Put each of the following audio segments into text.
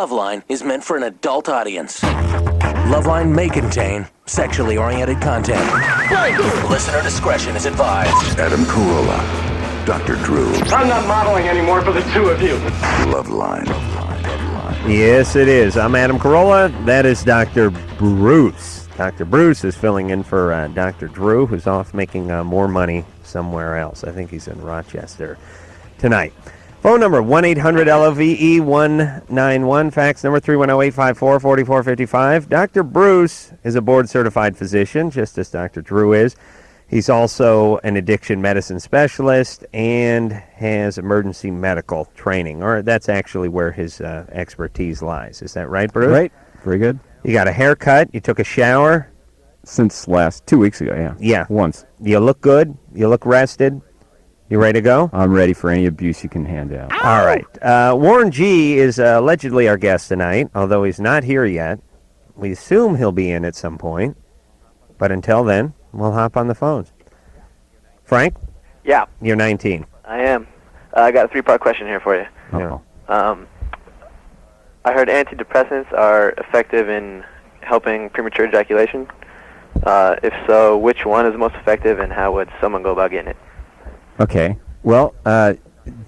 LoveLine is meant for an adult audience. LoveLine may contain sexually oriented content. Listener discretion is advised. Adam Carolla, Dr. Drew. I'm not modeling anymore for the two of you. LoveLine. Yes, it is. I'm Adam Carolla. That is Dr. Bruce. Dr. Bruce is filling in for Dr. Drew, who's off making more money somewhere else. I think he's in Rochester tonight. Phone number 1-800-LOVE-191. Fax number 310-854-4455. Dr. Bruce is a board-certified physician, just as Dr. Drew is. He's also an addiction medicine specialist and has emergency medical training, or that's actually where his expertise lies. Is that right, Bruce? Right. Very good. You got a haircut. You took a shower. Since 2 weeks ago, yeah. Yeah. Once. You look good. You look rested. You ready to go? I'm ready for any abuse you can hand out. All right. Warren G. is allegedly our guest tonight, although he's not here yet. We assume he'll be in at some point. But until then, we'll hop on the phones. Frank? Yeah. You're 19. I am. I got a three-part question here for you. Uh-oh. I heard antidepressants are effective in helping premature ejaculation. If so, which one is most effective, and how would someone go about getting it? Okay. Well, there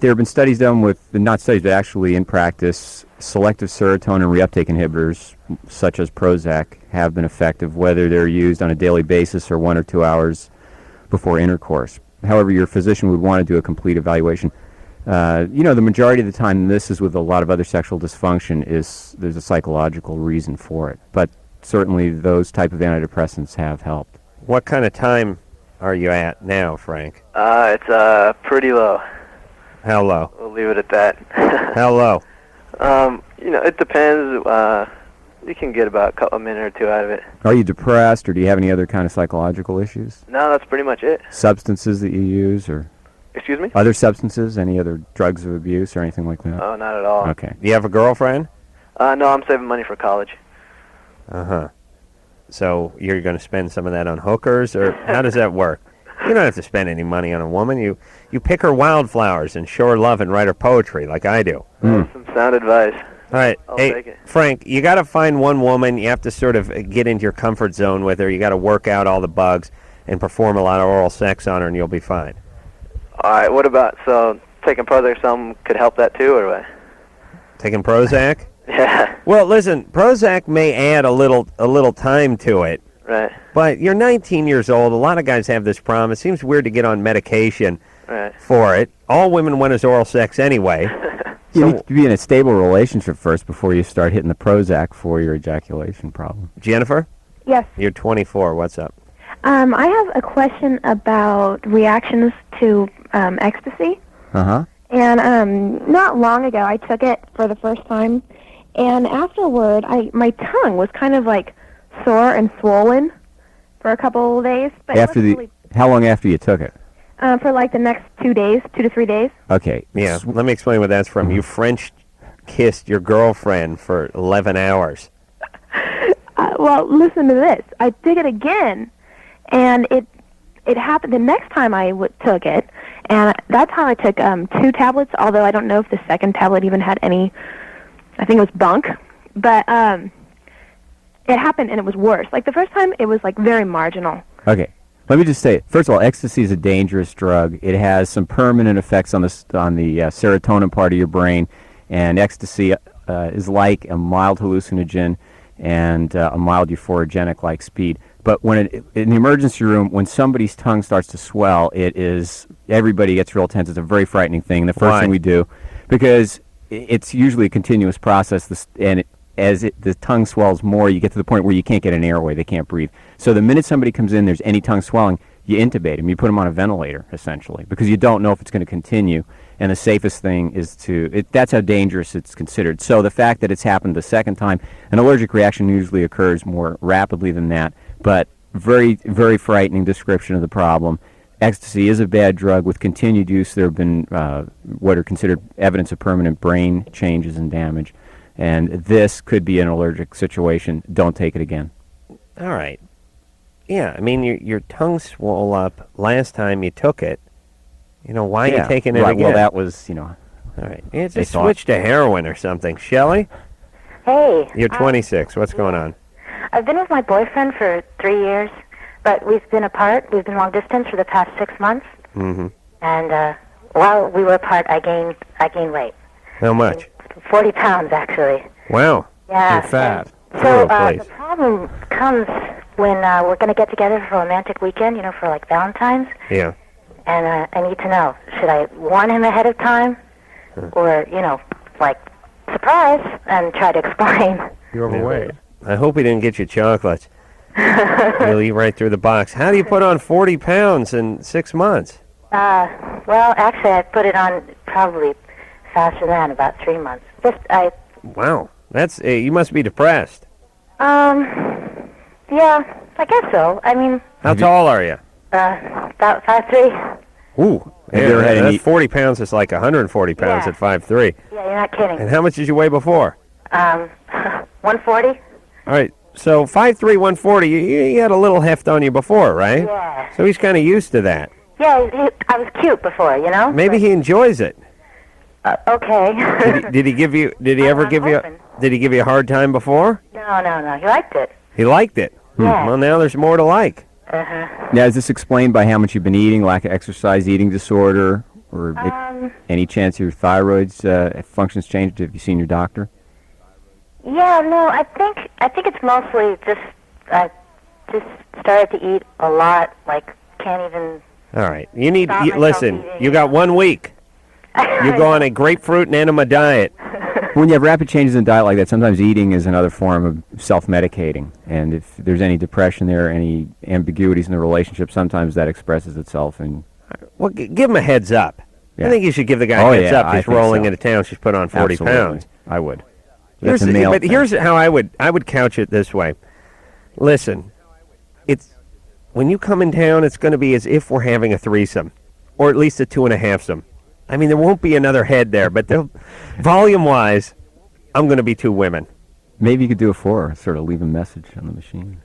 have been studies done with, not studies, but actually in practice, selective serotonin reuptake inhibitors, such as Prozac, have been effective, whether they're used on a daily basis or 1 or 2 hours before intercourse. However, your physician would want to do a complete evaluation. The majority of the time, this is with a lot of other sexual dysfunction, there's a psychological reason for it. But certainly those type of antidepressants have helped. What kind of time are you at now, Frank? It's pretty low. How low? We'll leave it at that. How low? It depends. You can get about a minute or two out of it. Are you depressed, or do you have any other kind of psychological issues? No, that's pretty much it. Substances that you use, or Excuse me? other substances, any other drugs of abuse or anything like that? Oh, not at all. Okay. Do you have a girlfriend? No, I'm saving money for college. Uh-huh. So you're going to spend some of that on hookers, or how does that work? You don't have to spend any money on a woman. You pick her wildflowers and show her love and write her poetry like I do. Some sound advice. All right. I'll Hey, take it. Frank, you got to find one woman. You have to sort of get into your comfort zone with her. You got to work out all the bugs and perform a lot of oral sex on her, and you'll be fine. All right, what about, taking Prozac or something could help that too, or what? Taking Prozac? Yeah, Well, listen, Prozac may add a little time to it, right, but you're 19 years old. A lot of guys have this problem. It seems weird to get on medication right. for it. All women want is oral sex anyway. You need to be in a stable relationship first before you start hitting the Prozac for your ejaculation problem. Jennifer, Yes. you're 24. What's up? I have a question about reactions to Ecstasy. Uh-huh. And not long ago, I took it for the first time. And afterward, my tongue was kind of like sore and swollen for a couple of days. But How long after you took it? for like the next 2 days, 2 to 3 days. Okay. Yeah, let me explain what that's from. You French kissed your girlfriend for 11 hours. Well, listen to this. I took it again, and it happened the next time I took it. And that time I took 2 tablets, although I don't know if the second tablet even had any, I think it was bunk. But it happened, and it was worse. Like the first time, it was like very marginal. Okay. Let me just say, first of all, ecstasy is a dangerous drug. It has some permanent effects on the serotonin part of your brain, and ecstasy is like a mild hallucinogen and a mild euphorogenic like speed. But when in the emergency room, when somebody's tongue starts to swell, everybody gets real tense. It's a very frightening thing. The first thing we do, because it's usually a continuous process, the tongue swells more, you get to the point where you can't get an airway, they can't breathe. So the minute somebody comes in, there's any tongue swelling, you intubate them, you put them on a ventilator, essentially, because you don't know if it's going to continue. And the safest thing is that's how dangerous it's considered. So the fact that it's happened the second time, an allergic reaction usually occurs more rapidly than that, but very, very frightening description of the problem. Ecstasy is a bad drug. With continued use, there have been what are considered evidence of permanent brain changes and damage. And this could be an allergic situation. Don't take it again. All right. Yeah, I mean, your tongue swole up last time you took it. Why are you taking it again? Well, that was, All right. Yeah, just switch to heroin or something, Shelley. Hey. You're 26. What's going on? I've been with my boyfriend for 3 years, but we've been apart. We've been long distance for the past 6 months. Mm-hmm. And while we were apart, I gained weight. How much? 40 pounds, actually. Wow. Yeah. You're fat. So please. the problem comes when we're going to get together for a romantic weekend, for like Valentine's. Yeah. And I need to know, should I warn him ahead of time? Or, like, surprise, and try to explain. You're overweight. I hope he didn't get you chocolates. He'll eat right through the box. How do you put on 40 pounds in 6 months? Well, actually, I put it on probably faster than that, about 3 months. Wow. That's you must be depressed. Yeah, I guess so. I mean, How tall are you? about 5'3". Ooh. Have you ever had that any- 40 pounds is like 140 pounds Yeah. at 5'3". Yeah, you're not kidding. And how much did you weigh before? 140? All right. So 5'3", 140, you had a little heft on you before, right? Yeah. So he's kind of used to that. Yeah, I was cute before, Maybe he enjoys it. Okay. Did he give you? Did he ever I'm give you? hoping. Did he give you a hard time before? No. He liked it. He liked it. Yeah. Well, now there's more to like. Now, is this explained by how much you've been eating, lack of exercise, eating disorder, or any chance your thyroid's functions changed? Have you seen your doctor? Yeah, no, I think it's mostly just I just started to eat a lot, like can't even. All right. You need. Stop myself Listen. eating. You got 1 week. You go on a grapefruit and enema diet. When you have rapid changes in diet like that, sometimes eating is another form of self-medicating. And if there's any depression there, any ambiguities in the relationship, sometimes that expresses itself. And Well, give him a heads up. Yeah. I think you should give the guy Oh, a heads yeah, up. I He's think rolling so. into town. She's put on 40 Absolutely. pounds. I would. That's a male But thing. here's how I would couch it this way. Listen, it's when you come in town, it's going to be as if we're having a threesome, or at least a 2.5-some. I mean, there won't be another head there, but volume-wise, I'm going to be 2 women. Maybe you could do a 4, sort of leave a message on the machine.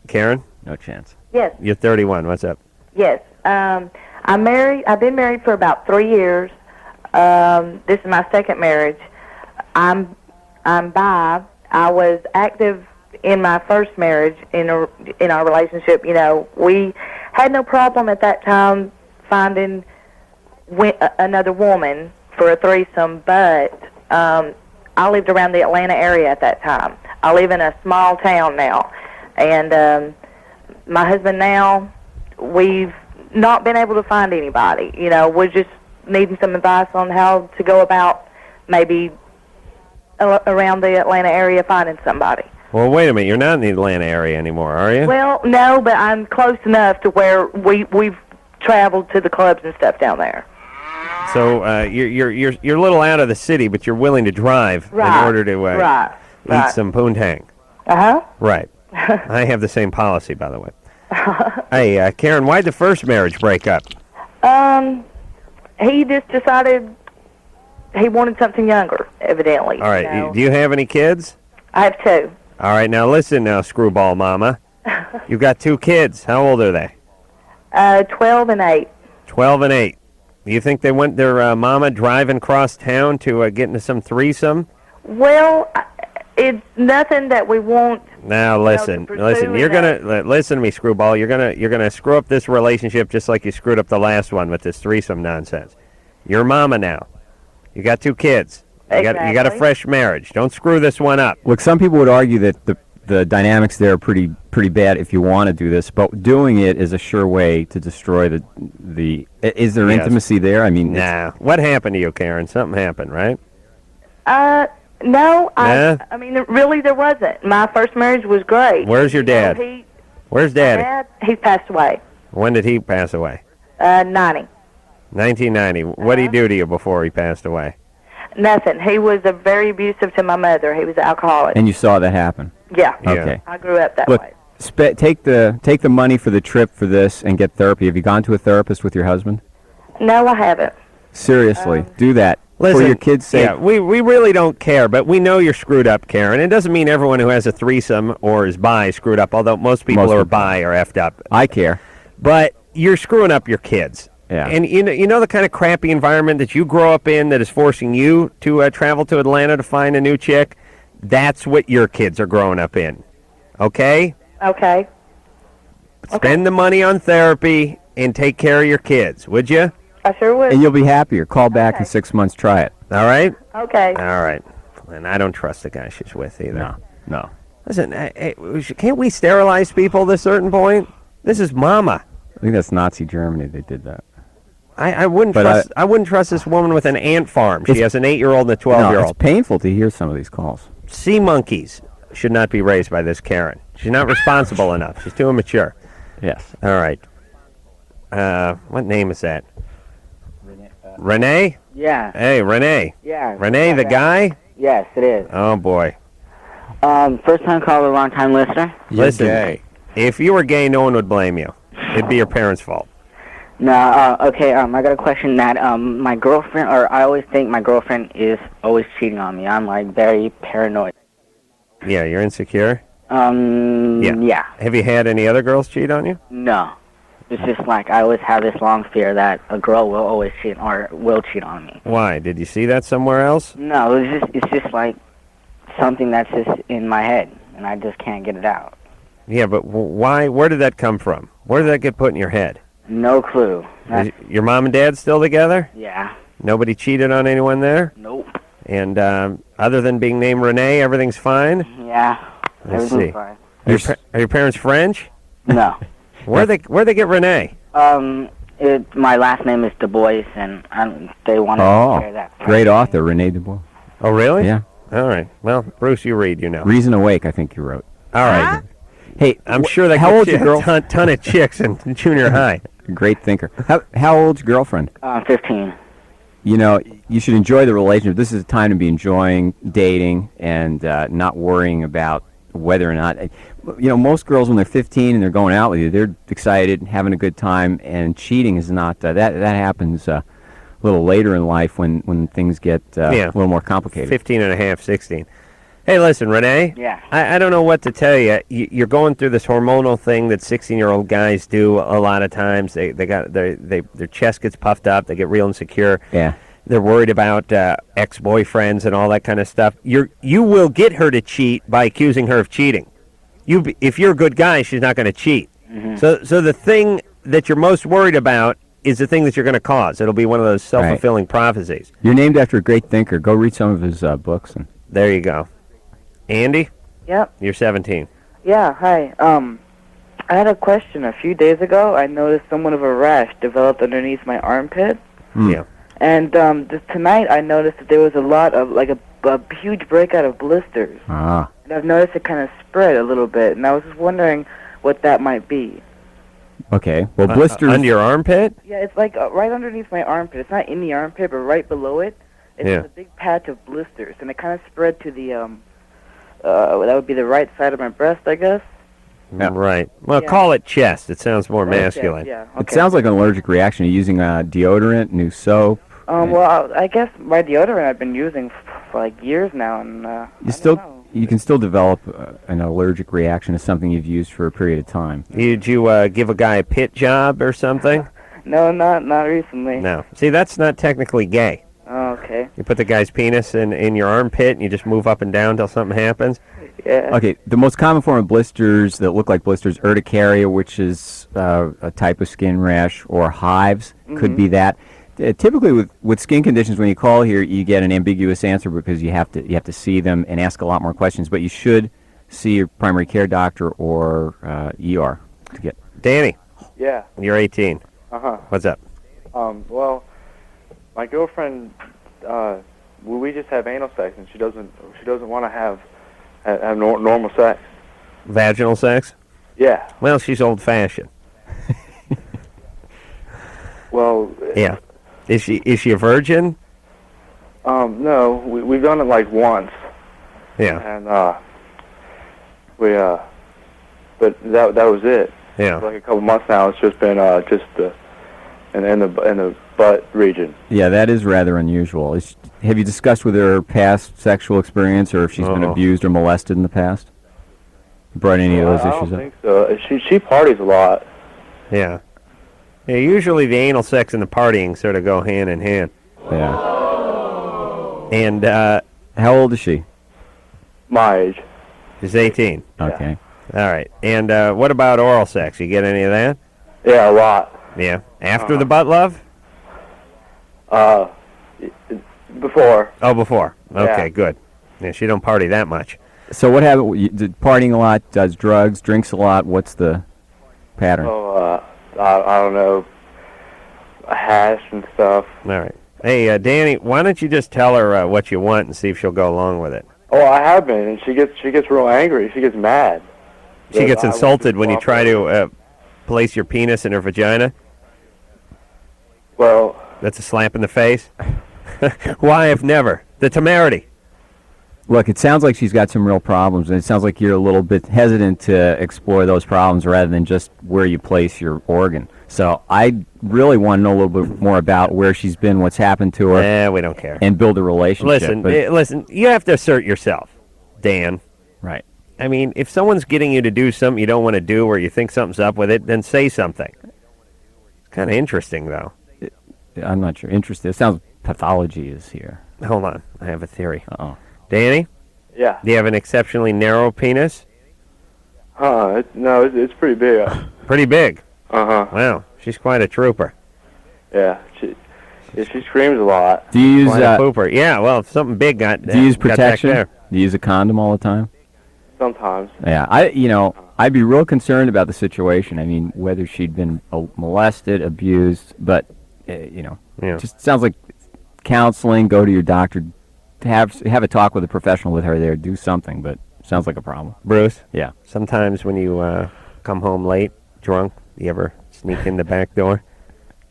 Karen, No chance. Yes, you're 31. What's up? yes. I'm married. I've been married for about 3 years. This is my second marriage. I'm bi. I was active in my first marriage in our relationship. We had no problem at that time finding another woman for a threesome, but I lived around the Atlanta area at that time. I live in a small town now, and my husband now, we've not been able to find anybody. We're just needing some advice on how to go about maybe around the Atlanta area finding somebody. Well, wait a minute. You're not in the Atlanta area anymore, are you? Well, no, but I'm close enough to where we've traveled to the clubs and stuff down there. So you're a little out of the city, but you're willing to drive Right. in order to Right. eat some poontang. Uh-huh. Right. I have the same policy, by the way. Hey, Karen, why'd the first marriage break up? He just decided he wanted something younger, evidently. All right. you know. Do you have any kids? I have 2. All right. Now listen, now screwball mama. You've got 2 kids. How old are they? 12 and 8. 12 and 8. Do you think they went their mama driving across town to get into some threesome? Well, it's nothing that we want. Now listen, to listen. pursue You're that. gonna listen to me, screwball. You're gonna screw up this relationship just like you screwed up the last one with this threesome nonsense. You're mama now. You got 2 kids. You got a Exactly. fresh marriage. Don't screw this one up. Look, some people would argue that the dynamics there are pretty bad if you want to do this, but doing it is a sure way to destroy the. Is there Yes. intimacy there? I mean, Nah. What happened to you, Karen? Something happened, right? No, Yeah? I mean, really, there wasn't. My first marriage was great. Where's your dad? Where's Daddy? Dad, he's passed away. When did he pass away? 90. 1990. What did he do to you before he passed away? Nothing. He was very abusive to my mother. He was an alcoholic. and you saw that happen. Yeah. Okay. I grew up that Look, way. take the money for the trip for this and get therapy. Have you gone to a therapist with your husband? No, I haven't. Seriously, do that Listen, for your kids' sake. Yeah, we really don't care, but we know you're screwed up, Karen. It doesn't mean everyone who has a threesome or is bi is screwed up, although most people who are bi are effed up. I care. But you're screwing up your kids. Yeah. And you know the kind of crappy environment that you grow up in that is forcing you to travel to Atlanta to find a new chick? That's what your kids are growing up in. Okay? Okay. Spend the money on therapy and take care of your kids, would you? I sure would. And you'll be happier. Call back in 6 months. Try it. All right? Okay. All right. And I don't trust the guy she's with either. No. Listen, can't we sterilize people at a certain point? This is Mama. I think that's Nazi Germany. They did that. I wouldn't trust. I wouldn't trust this woman with an ant farm. She has an 8-year-old and a 12-year-old. No, it's painful to hear some of these calls. Sea monkeys should not be raised by this Karen. She's not responsible enough. She's too immature. Yes. All right. What name is that? Renee? Yeah. Hey, Renee. Yeah. Renee, the guy? Yes, it is. Oh, boy. First time caller, long time listener. Listen, if you were gay, no one would blame you. It'd be your parents' fault. No, okay, I got a question that, my girlfriend, or I always think my girlfriend is always cheating on me. I'm, like, very paranoid. Yeah, you're insecure? Yeah. Have you had any other girls cheat on you? No. It's just like I always have this long fear that a girl will always cheat or will cheat on me. Why? Did you see that somewhere else? No, it's just like something that's just in my head, and I just can't get it out. Yeah, but why? Where did that come from? Where did that get put in your head? No clue. Is your mom and dad still together? Yeah. Nobody cheated on anyone there? Nope. And other than being named Renee, everything's fine? Yeah. Let's Everything's see. fine. Are your parents French? No. Where'd they get Renee? My last name is Du Bois, and they want to share that. Great author, Rene Du Bois. Oh, really? Yeah. All right. Well, Bruce, you read, you know. Reason Awake, I think you wrote. All right. Hey, I'm sure that how old's your girl? Ton of chicks in junior high. Great thinker. How old's your girlfriend? 15. You know, you should enjoy the relationship. This is a time to be enjoying dating and not worrying about whether or not. You know, most girls when they're 15 and they're going out with you, they're excited, having a good time, and cheating is not. That happens a little later in life when things get a little more complicated. 15 and a half, 16. Hey, listen, Renee. Yeah. I don't know what to tell you. You're going through this hormonal thing that 16-year-old guys do a lot of times. Their chest gets puffed up. They get real insecure. Yeah. They're worried about ex-boyfriends and all that kind of stuff. You will get her to cheat by accusing her of cheating. If you're a good guy, she's not going to cheat. Mm-hmm. So the thing that you're most worried about is the thing that you're going to cause. It'll be one of those self-fulfilling prophecies. You're named after a great thinker. Go read some of his books. And there you go. Andy? Yep. You're 17. Yeah, hi. I had a question. A few days ago, I noticed somewhat of a rash developed underneath my armpit. Yeah. And tonight, I noticed that there was a lot of, like, a huge breakout of blisters. Ah. And I've noticed it kind of spread a little bit, and I was just wondering what that might be. Okay. Well, blisters under your armpit? Yeah, it's like right underneath my armpit. It's not in the armpit, but right below it. It's a big patch of blisters, and it kind of spread to the that would be the right side of my breast, I guess. Yeah. Right. Well, call it chest. It sounds more masculine. Yeah. It sounds like an allergic reaction. You're using deodorant, new soap. Well, I guess my deodorant I've been using for like years now, and you can still develop an allergic reaction to something you've used for a period of time. Did you give a guy a pit job or something? No, not recently. No. See, that's not technically gay. Oh, okay. You put the guy's penis in your armpit and you just move up and down till something happens? Yeah. Okay, the most common form of blisters that look like blisters, urticaria, which is a type of skin rash, or hives, could be that. Typically with skin conditions, when you call here, you get an ambiguous answer because you have to see them and ask a lot more questions, but you should see your primary care doctor or ER to get. Danny. Yeah. You're 18. Uh-huh. What's up? Well, my girlfriend, we just have anal sex, and she doesn't want to have normal sex. Vaginal sex? Yeah. Well, she's old-fashioned. Well. Yeah. Is she a virgin? No, we've done it like once. Yeah. And but that was it. Yeah. For like a couple months now, it's just been in the butt region. Yeah, that is rather unusual. Have you discussed with her past sexual experience, or if she's been abused or molested in the past? Brought any of those issues up? I don't think so. She parties a lot. Yeah. Yeah, usually the anal sex and the partying sort of go hand in hand. Yeah. And how old is she? My age. She's 18. Okay. All right. And what about oral sex? You get any of that? Yeah, a lot. Yeah. After the butt love? Before. Oh, before. Okay, Yeah. good. Yeah, she don't party that much. So what happened? You did partying a lot, does drugs, drinks a lot. What's the pattern? Oh, I don't know. Hash and stuff. All right. Hey, Danny, why don't you just tell her what you want and see if she'll go along with it? Oh, I have been, and she gets real angry. She gets mad. She gets I won't insulted when you talk try to to place your penis in her vagina? Well, that's a slap in the face. Why, if never? The temerity. Look, it sounds like she's got some real problems, and it sounds like you're a little bit hesitant to explore those problems rather than just where you place your organ. So I really want to know a little bit more about where she's been, what's happened to her. We don't care. And build a relationship. Listen, you have to assert yourself, Dan. Right. I mean, if someone's getting you to do something you don't want to do or you think something's up with it, then say something. It's kind of interesting, though. I'm not sure. Interesting. It sounds pathology is here. Hold on. I have a theory. Uh-oh. Danny? Yeah. Do you have an exceptionally narrow penis? No, it's pretty big. Pretty big? Uh-huh. Wow. She's quite a trooper. Yeah, she screams a lot. Do you use Quite a pooper. Yeah, well, if something big got Do you use got back protection? there. Do you use a condom all the time? Sometimes. Yeah, I'd be real concerned about the situation. I mean, whether she'd been molested, abused, but just sounds like counseling. Go to your doctor, have a talk with a professional with her there. Do something, but sounds like a problem. Bruce? Yeah. Sometimes when you come home late, drunk, you ever sneak in the back door?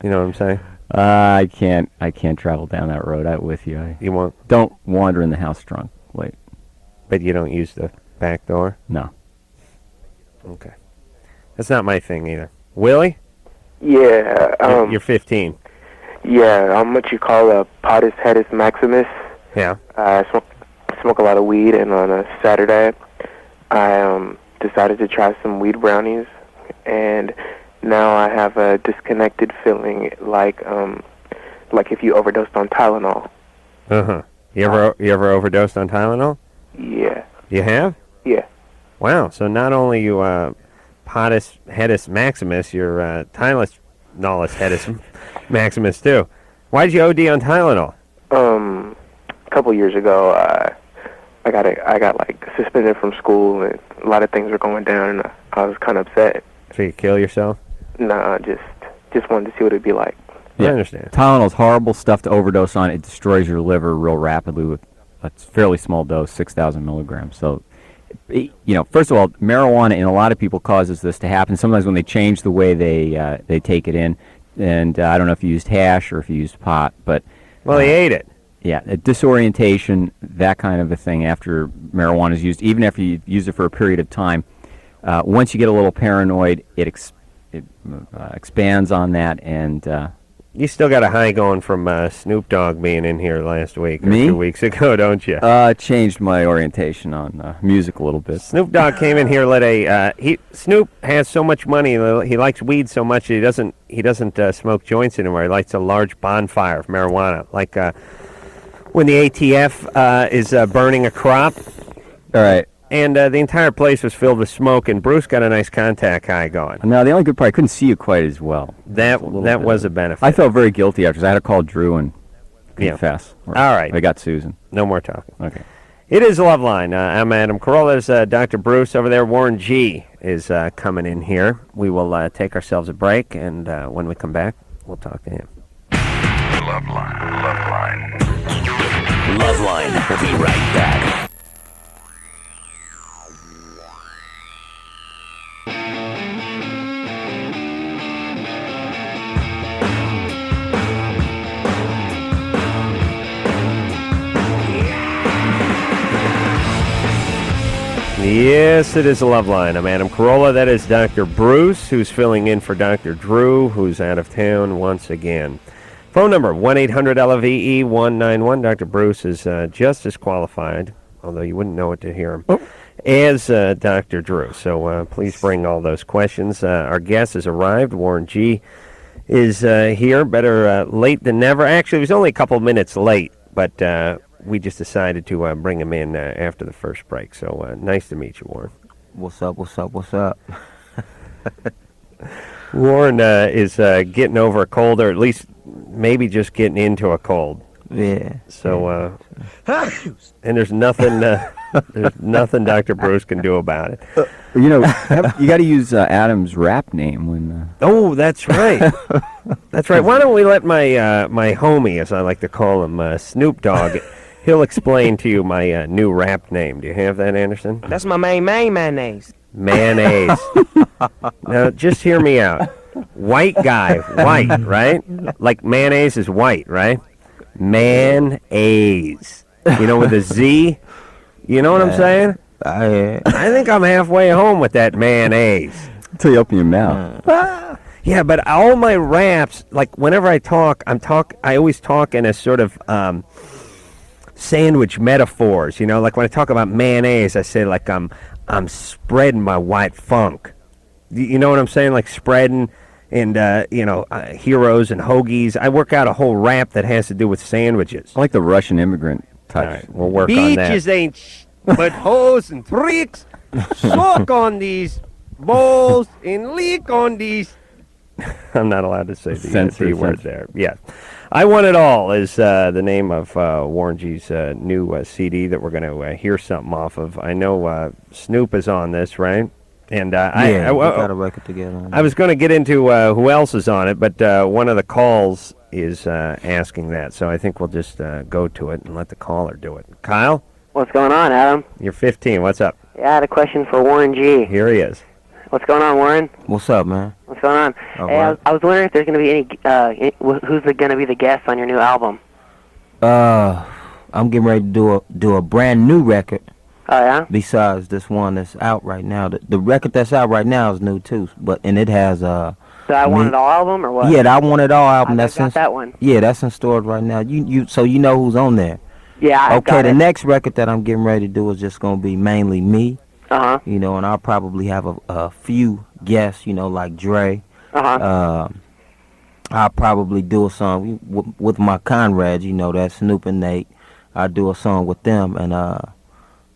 You know what I'm saying? I can't travel down that road. With you. You won't? Don't wander in the house drunk late. But you don't use the back door? No. Okay. That's not my thing either. Willie? Yeah. You're 15. Yeah, I'm what you call a potus hedis maximus. Yeah. I smoke a lot of weed, and on a Saturday, I decided to try some weed brownies, and now I have a disconnected feeling, like if you overdosed on Tylenol. Uh-huh. You ever overdosed on Tylenol? Yeah. You have? Yeah. Wow. So not only you potus hedis maximus, you're Tylenol hedis maximus too. Why did you OD on Tylenol? A couple years ago, I got like suspended from school, and a lot of things were going down, and I was kind of upset. So you kill yourself? Nah, just wanted to see what it'd be like. Yeah. I understand. Tylenol's horrible stuff to overdose on. It destroys your liver real rapidly with a fairly small dose, 6,000 milligrams. So, first of all, marijuana in a lot of people causes this to happen. Sometimes when they change the way they take it in, and I don't know if you used hash or if you used pot, but well, they ate it. Yeah, disorientation, that kind of a thing after marijuana is used, even after you use it for a period of time. Once you get a little paranoid, it expands on that, and you still got a high going from Snoop Dogg being in here last week or Me? 2 weeks ago, don't you? Changed my orientation on music a little bit. Snoop Dogg came in here. Snoop has so much money. He likes weed so much he doesn't smoke joints anymore. He lights a large bonfire of marijuana, like when the ATF is burning a crop. All right. And the entire place was filled with smoke, and Bruce got a nice contact high going. Now, the only good part, I couldn't see you quite as well. That was a benefit. I felt very guilty after, because I had to call Drew and confess. All right. I got Susan. No more talking. Okay. It is LoveLine. I'm Adam Carolla. There's Dr. Bruce over there. Warren G. is coming in here. We will take ourselves a break, and when we come back, we'll talk to him. LoveLine. LoveLine. We'll be right back. Yes, it is a LoveLine. I'm Adam Carolla. That is Dr. Bruce, who's filling in for Dr. Drew, who's out of town once again. Phone number, 1-800-LOVE-191. Dr. Bruce is just as qualified, although you wouldn't know it to hear him, as Dr. Drew. So please bring all those questions. Our guest has arrived. Warren G. is here. Better late than never. Actually, he was only a couple minutes late, but we just decided to bring him in after the first break. So nice to meet you, Warren. What's up? What's up? What's up? Warren is getting over a cold, or at least maybe just getting into a cold. Yeah. So, and there's nothing Dr. Bruce can do about it. You know, you got to use Adam's rap name when. Oh, that's right. That's right. Why don't we let my my homie, as I like to call him, Snoop Dogg, he'll explain to you my new rap name. Do you have that, Anderson? That's my main mayonnaise. Mayonnaise. Now, just hear me out. White guy, white, right? Like mayonnaise is white, right? Man-aise. You know, with a Z. You know what I'm saying? I think I'm halfway home with that mayonnaise. Until you open your mouth. Yeah, but all my raps, like whenever I talk, I always talk in a sort of sandwich metaphors. You know, like when I talk about mayonnaise, I say like I'm spreading my white funk. You know what I'm saying? Like spreading and heroes and hoagies. I work out a whole rap that has to do with sandwiches. I like the Russian immigrant type. All right, we'll work on that. Beaches ain't but hoes and tricks. Suck on these balls and lick on these. I'm not allowed to say the Censor, T word censor. there. Yeah. I Want It All is the name of Warren G's new CD that we're going to hear something off of. I know Snoop is on this, right? And we got a record together. I was going to get into who else is on it, but one of the calls is asking that. So I think we'll just go to it and let the caller do it. Kyle? What's going on, Adam? You're 15. What's up? Yeah, I had a question for Warren G. Here he is. What's going on, Warren? What's up, man? What's going on? All Hey, right. I was wondering if there's going to be any, who's going to be the guest on your new album? I'm getting ready to do a brand new record. Oh, yeah? Besides this one that's out right now. The record that's out right now is new, too. And it has... The I Want It All album, or what? Yeah, the I Want It All album. I got that one. Yeah, that's in stores right now. So you know who's on there. Yeah, I Okay, got the it. next record that I'm getting ready to do is just going to be mainly me. Uh-huh. You know, and I'll probably have a few guests, you know, like Dre. Uh-huh. I'll probably do a song with my Conrads, you know, that's Snoop and Nate. I'll do a song with them, and,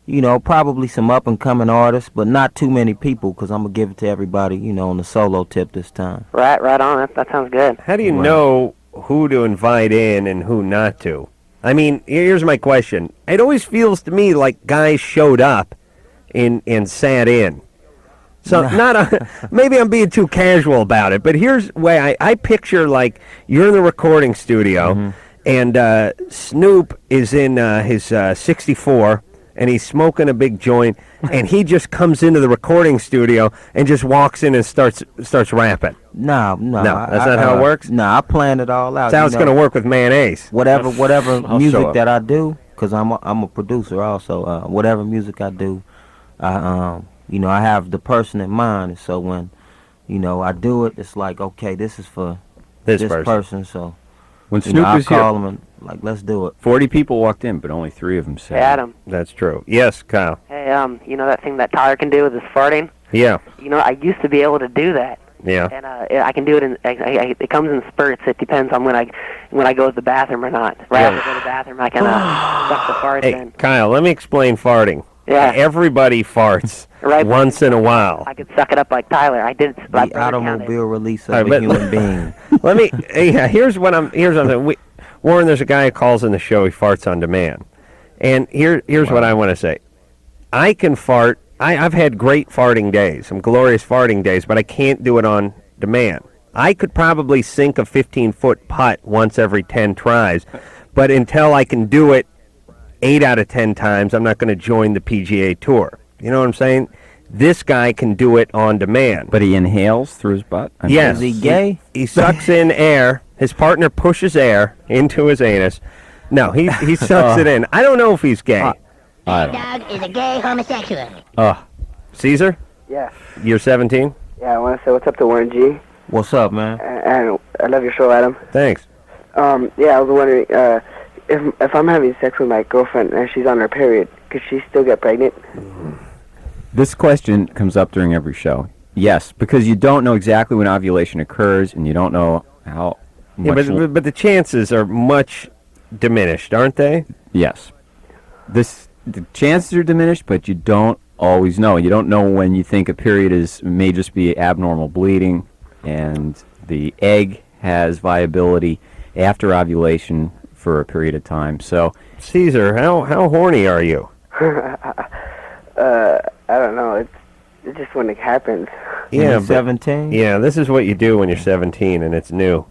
you know, probably some up-and-coming artists, but not too many people, because I'm going to give it to everybody, you know, on the solo tip this time. Right on. That sounds good. How do you know who to invite in and who not to? I mean, here's my question. It always feels to me like guys showed up and sat in. So maybe I'm being too casual about it, but here's the way I picture, like, you're in the recording studio, and Snoop is in his 64, and he's smoking a big joint, and he just comes into the recording studio and just walks in and starts rapping. No, that's not how it works? No, I planned it all out. That's how it's going to work with mayonnaise. Whatever I'll show music up. that I do, because I'm a producer also. Whatever music I do, you know, I have the person in mind. So when, you know, I do it, it's like, okay, this is for this person. So When you Snoop know, I is here, call them and like, let's do it. 40 people walked in, but only 3 of them said. Hey, Adam. That's true. Yes, Kyle. Hey, you know that thing that Tyler can do with his farting? Yeah. You know, I used to be able to do that. Yeah. And I can do it in. It comes in spurts. It depends on when I go to the bathroom or not. Right after I go to the bathroom, I can suck the farts Hey, in. Kyle, let me explain farting. Yeah. Everybody farts Right. once in a while. I could suck it up like Tyler. I did. My The brother counted. automobile release of All right, a but- human being. Let me. Here's what I'm saying. Warren, there's a guy who calls in the show. He farts on demand, and here's what I want to say. I can fart. I've had great farting days, some glorious farting days, but I can't do it on demand. I could probably sink a 15-foot putt once every 10 tries, but until I can do it 8 out of 10 times, I'm not going to join the PGA Tour. You know what I'm saying? This guy can do it on demand. But he inhales through his butt? I mean, Yes. Is he gay? He sucks in air. His partner pushes air into his anus. No, he sucks it in. I don't know if he's gay. Dog is a gay homosexual. Caesar? Yeah. You're 17? Yeah, I want to say what's up to Warren G. What's up, man? And I love your show, Adam. Thanks. Yeah, I was wondering if I'm having sex with my girlfriend and she's on her period, could she still get pregnant? This question comes up during every show. Yes, because you don't know exactly when ovulation occurs, and you don't know how Yeah, much... but the chances are much diminished, aren't they? Yes. The chances are diminished, but you don't always know. You don't know when you think a period may just be abnormal bleeding, and the egg has viability after ovulation for a period of time. So, Caesar, how horny are you? I don't know. It's just when it happens. Yeah, 17. Yeah, this is what you do when you're 17 and it's new.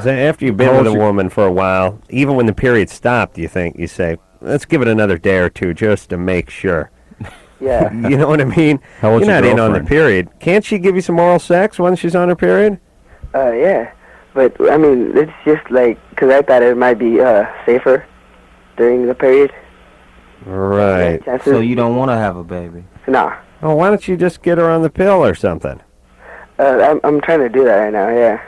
So after you've been with a woman for a while, even when the period stopped, you say, let's give it another day or two just to make sure. Yeah. You know what I mean? How old's You're your not in on the girlfriend? period. Can't she give you some oral sex when she's on her period? Yeah. But, I mean, it's just like, because I thought it might be safer during the period. Right. So you don't want to have a baby? No. Oh, why don't you just get her on the pill or something? I'm trying to do that right now, yeah.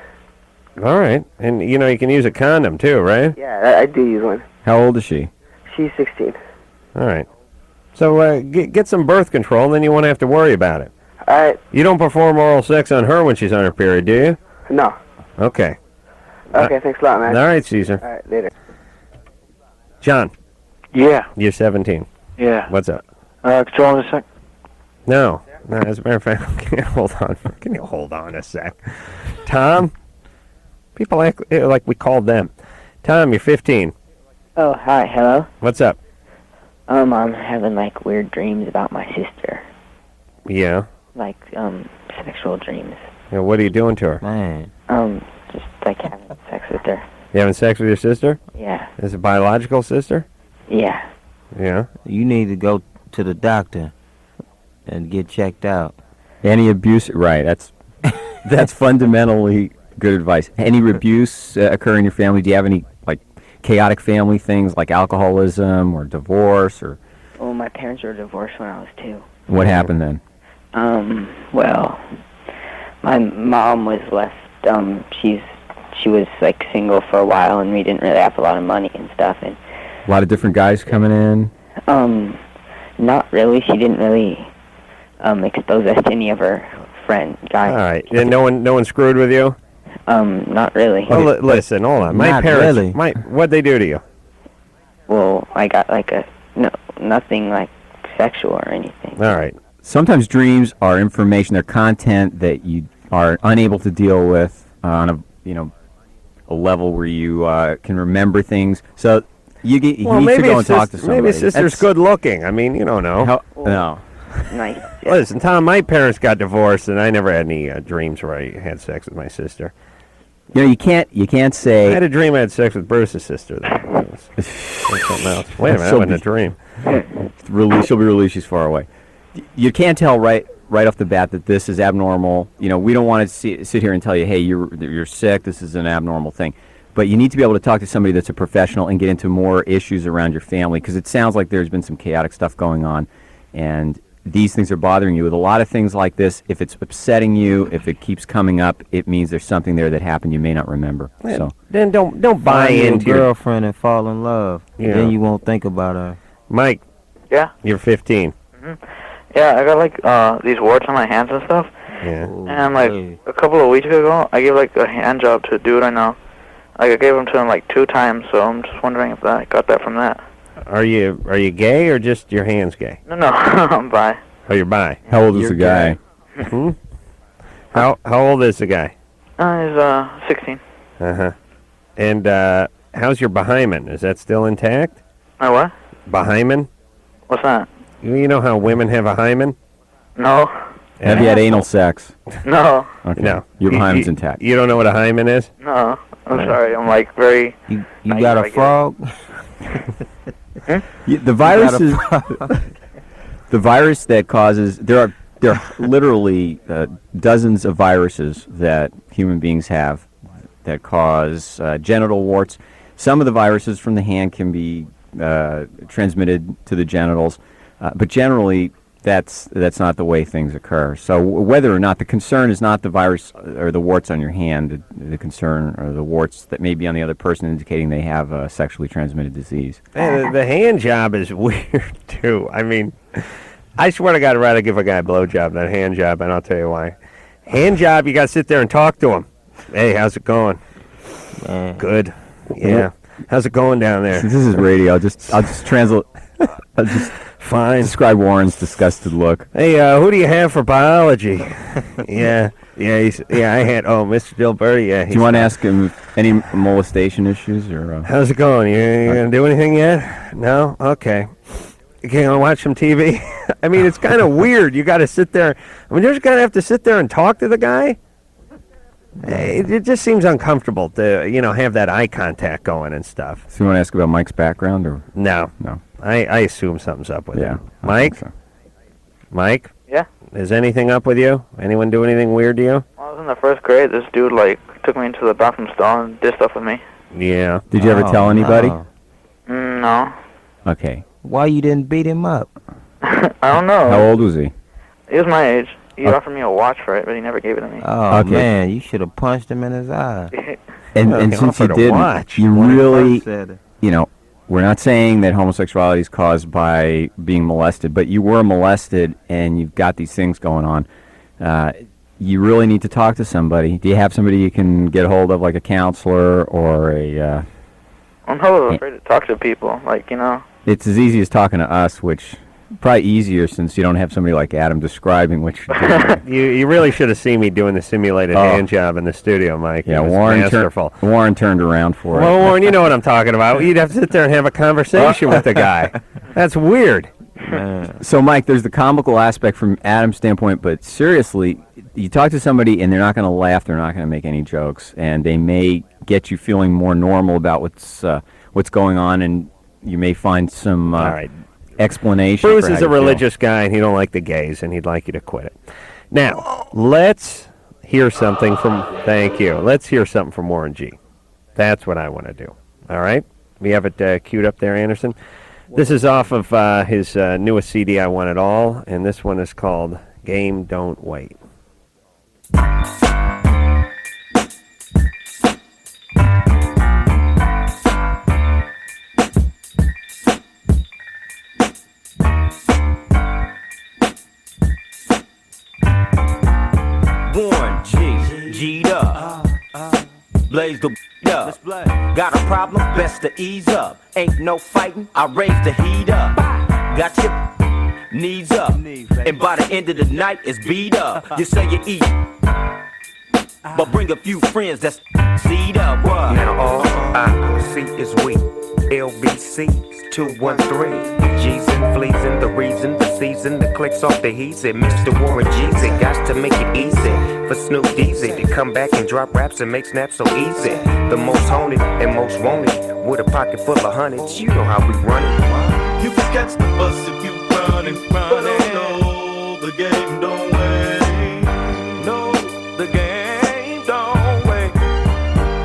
All right. And, you can use a condom, too, right? Yeah, I do use one. How old is she? She's 16. All right. So get some birth control, and then you won't have to worry about it. All right. You don't perform oral sex on her when she's on her period, do you? No. Okay. Okay, thanks a lot, man. All right, Caesar. All right, later. John. Yeah. You're 17. Yeah. What's up? Could you hold on a sec? No. As a matter of fact, can you hold on a sec? Tom? People act like we called them. Tom, you're 15. Oh, hi, hello. What's up? I'm having like weird dreams about my sister, Yeah. like sexual dreams. Yeah, what are you doing to her? Man. Just like having sex with her. You having sex with your sister? Yeah. Is it a biological sister? Yeah. Yeah. You need to go to the doctor and get checked out. Any abuse? Right. That's fundamentally good advice. Any abuse occur in your family? Do you have any chaotic family things like alcoholism or divorce or? Well, my parents were divorced when I was 2. What happened then? Well, my mom was left. She was like single for a while, and we didn't really have a lot of money and stuff. And A lot of different guys coming in. not really. She didn't really expose us to any of her guys. All right. And no one screwed with you? Not really. Well, listen, hold on. My Not parents, really. what'd they do to you? Well, I got like nothing like sexual or anything. All right. Sometimes dreams are information, they're content that you are unable to deal with on a level where you can remember things. So you need to go and talk to somebody. Maybe sister's good looking. I mean, you don't know. No. Nice. Listen, Tom, my parents got divorced, and I never had any dreams where I had sex with my sister. You can't say. I had a dream I had sex with Bruce's sister. That was something else. Wait a minute, that wasn't a dream. She'll be released. She's far away. You can't tell right off the bat that this is abnormal. We don't want to sit here and tell you, hey, you're sick. This is an abnormal thing. But you need to be able to talk to somebody that's a professional and get into more issues around your family, because it sounds like there's been some chaotic stuff going on, and these things are bothering you. With a lot of things like this, if it's upsetting you, if it keeps coming up, it means there's something there that happened you may not remember. So then don't buy Find your into your girlfriend and fall in love. Yeah. Then you won't think about her. Mike. Yeah. You're 15. Yeah, I got like these warts on my hands and stuff. Yeah. And like a couple of weeks ago, I gave like a hand job to a dude I know. Like I gave him to him like 2 times, so I'm just wondering if I got that from that. Are you gay or just your hands gay? No, I'm bi. Oh, you're bi. How old is the guy? How old is the guy? He's 16. Uh-huh. And how's your behymen? Is that still intact? My what? Behymen? What's that? You know how women have a hymen? No. Have you had anal sex? No. Okay. No. Your hymen's intact. You don't know what a hymen is? No. I'm sorry. I'm like very. You got a frog? The virus is the virus that causes. There are literally dozens of viruses that human beings have that cause genital warts. Some of the viruses from the hand can be transmitted to the genitals, but generally that's not the way things occur. So whether or not, the concern is not the virus or the warts on your hand, the concern are the warts that may be on the other person, indicating they have a sexually transmitted disease. Hey, the hand job is weird too. I mean, I swear to God, I'd rather give a guy a blowjob than a hand job, and I'll tell you why. Hand job, you got to sit there and talk to him. Hey, how's it going? Good. Yeah. How's it going down there? This is radio. I'll just translate. I'll just fine. Describe Warren's disgusted look. Hey, who do you have for biology? yeah, I had. Oh, Mr. Dilbert. Yeah. Do you want to ask him any molestation issues or? How's it going? You gonna do anything yet? No. Okay. You gonna watch some TV? I mean, it's kind of weird. You got to sit there. I mean, you're just gonna have to sit there and talk to the guy. It just seems uncomfortable to, have that eye contact going and stuff. So you want to ask about Mike's background or? No. I assume something's up with him. Mike? So. Mike? Yeah? Is anything up with you? Anyone do anything weird to you? When I was in the first grade, this dude, took me into the bathroom stall and did stuff with me. Yeah. Did you ever tell anybody? No. Okay. Why you didn't beat him up? I don't know. How old was he? He was my age. He offered me a watch for it, but he never gave it to me. Oh, man, you should have punched him in his eye. And since you didn't, you really, we're not saying that homosexuality is caused by being molested, but you were molested and you've got these things going on. You really need to talk to somebody. Do you have somebody you can get hold of, like a counselor or a... I'm hella afraid to talk to people, It's as easy as talking to us, which... Probably easier since you don't have somebody like Adam describing what you're doing. You really should have seen me doing the simulated hand job in the studio, Mike. Yeah, Warren turned around for it. Well, Warren, you know what I'm talking about. You'd have to sit there and have a conversation with the guy. That's weird. So, Mike, there's the comical aspect from Adam's standpoint, but seriously, you talk to somebody and they're not going to laugh, they're not going to make any jokes, and they may get you feeling more normal about what's going on, and you may find some... All right. Explanation. Bruce is a religious guy, and he don't like the gays, and he'd like you to quit it. Now, let's hear something from... Thank you. Let's hear something from Warren G. That's what I want to do. All right? We have it queued up there, Anderson. This is off of his newest CD, I Want It All, and this one is called Game Don't Wait. Warren G'd up. Blaze the up. Got a problem? Best to ease up. Ain't no fighting, I raise the heat up. Got your knees up. And by the end of the night, it's beat up. You say you eat, but bring a few friends that's seed up. What? Now all I see is we. LBC's 213. G's and fleas and the reason, the season, the clicks off the heat. Said Mr. Warren G's it got to make it easy for Snoop Dizzy to come back and drop raps and make snaps so easy. The most haunted and most wanted with a pocket full of hundreds. You know how we run it. You can catch the bus if you run and run and no, the game don't wait. No, the game don't wait.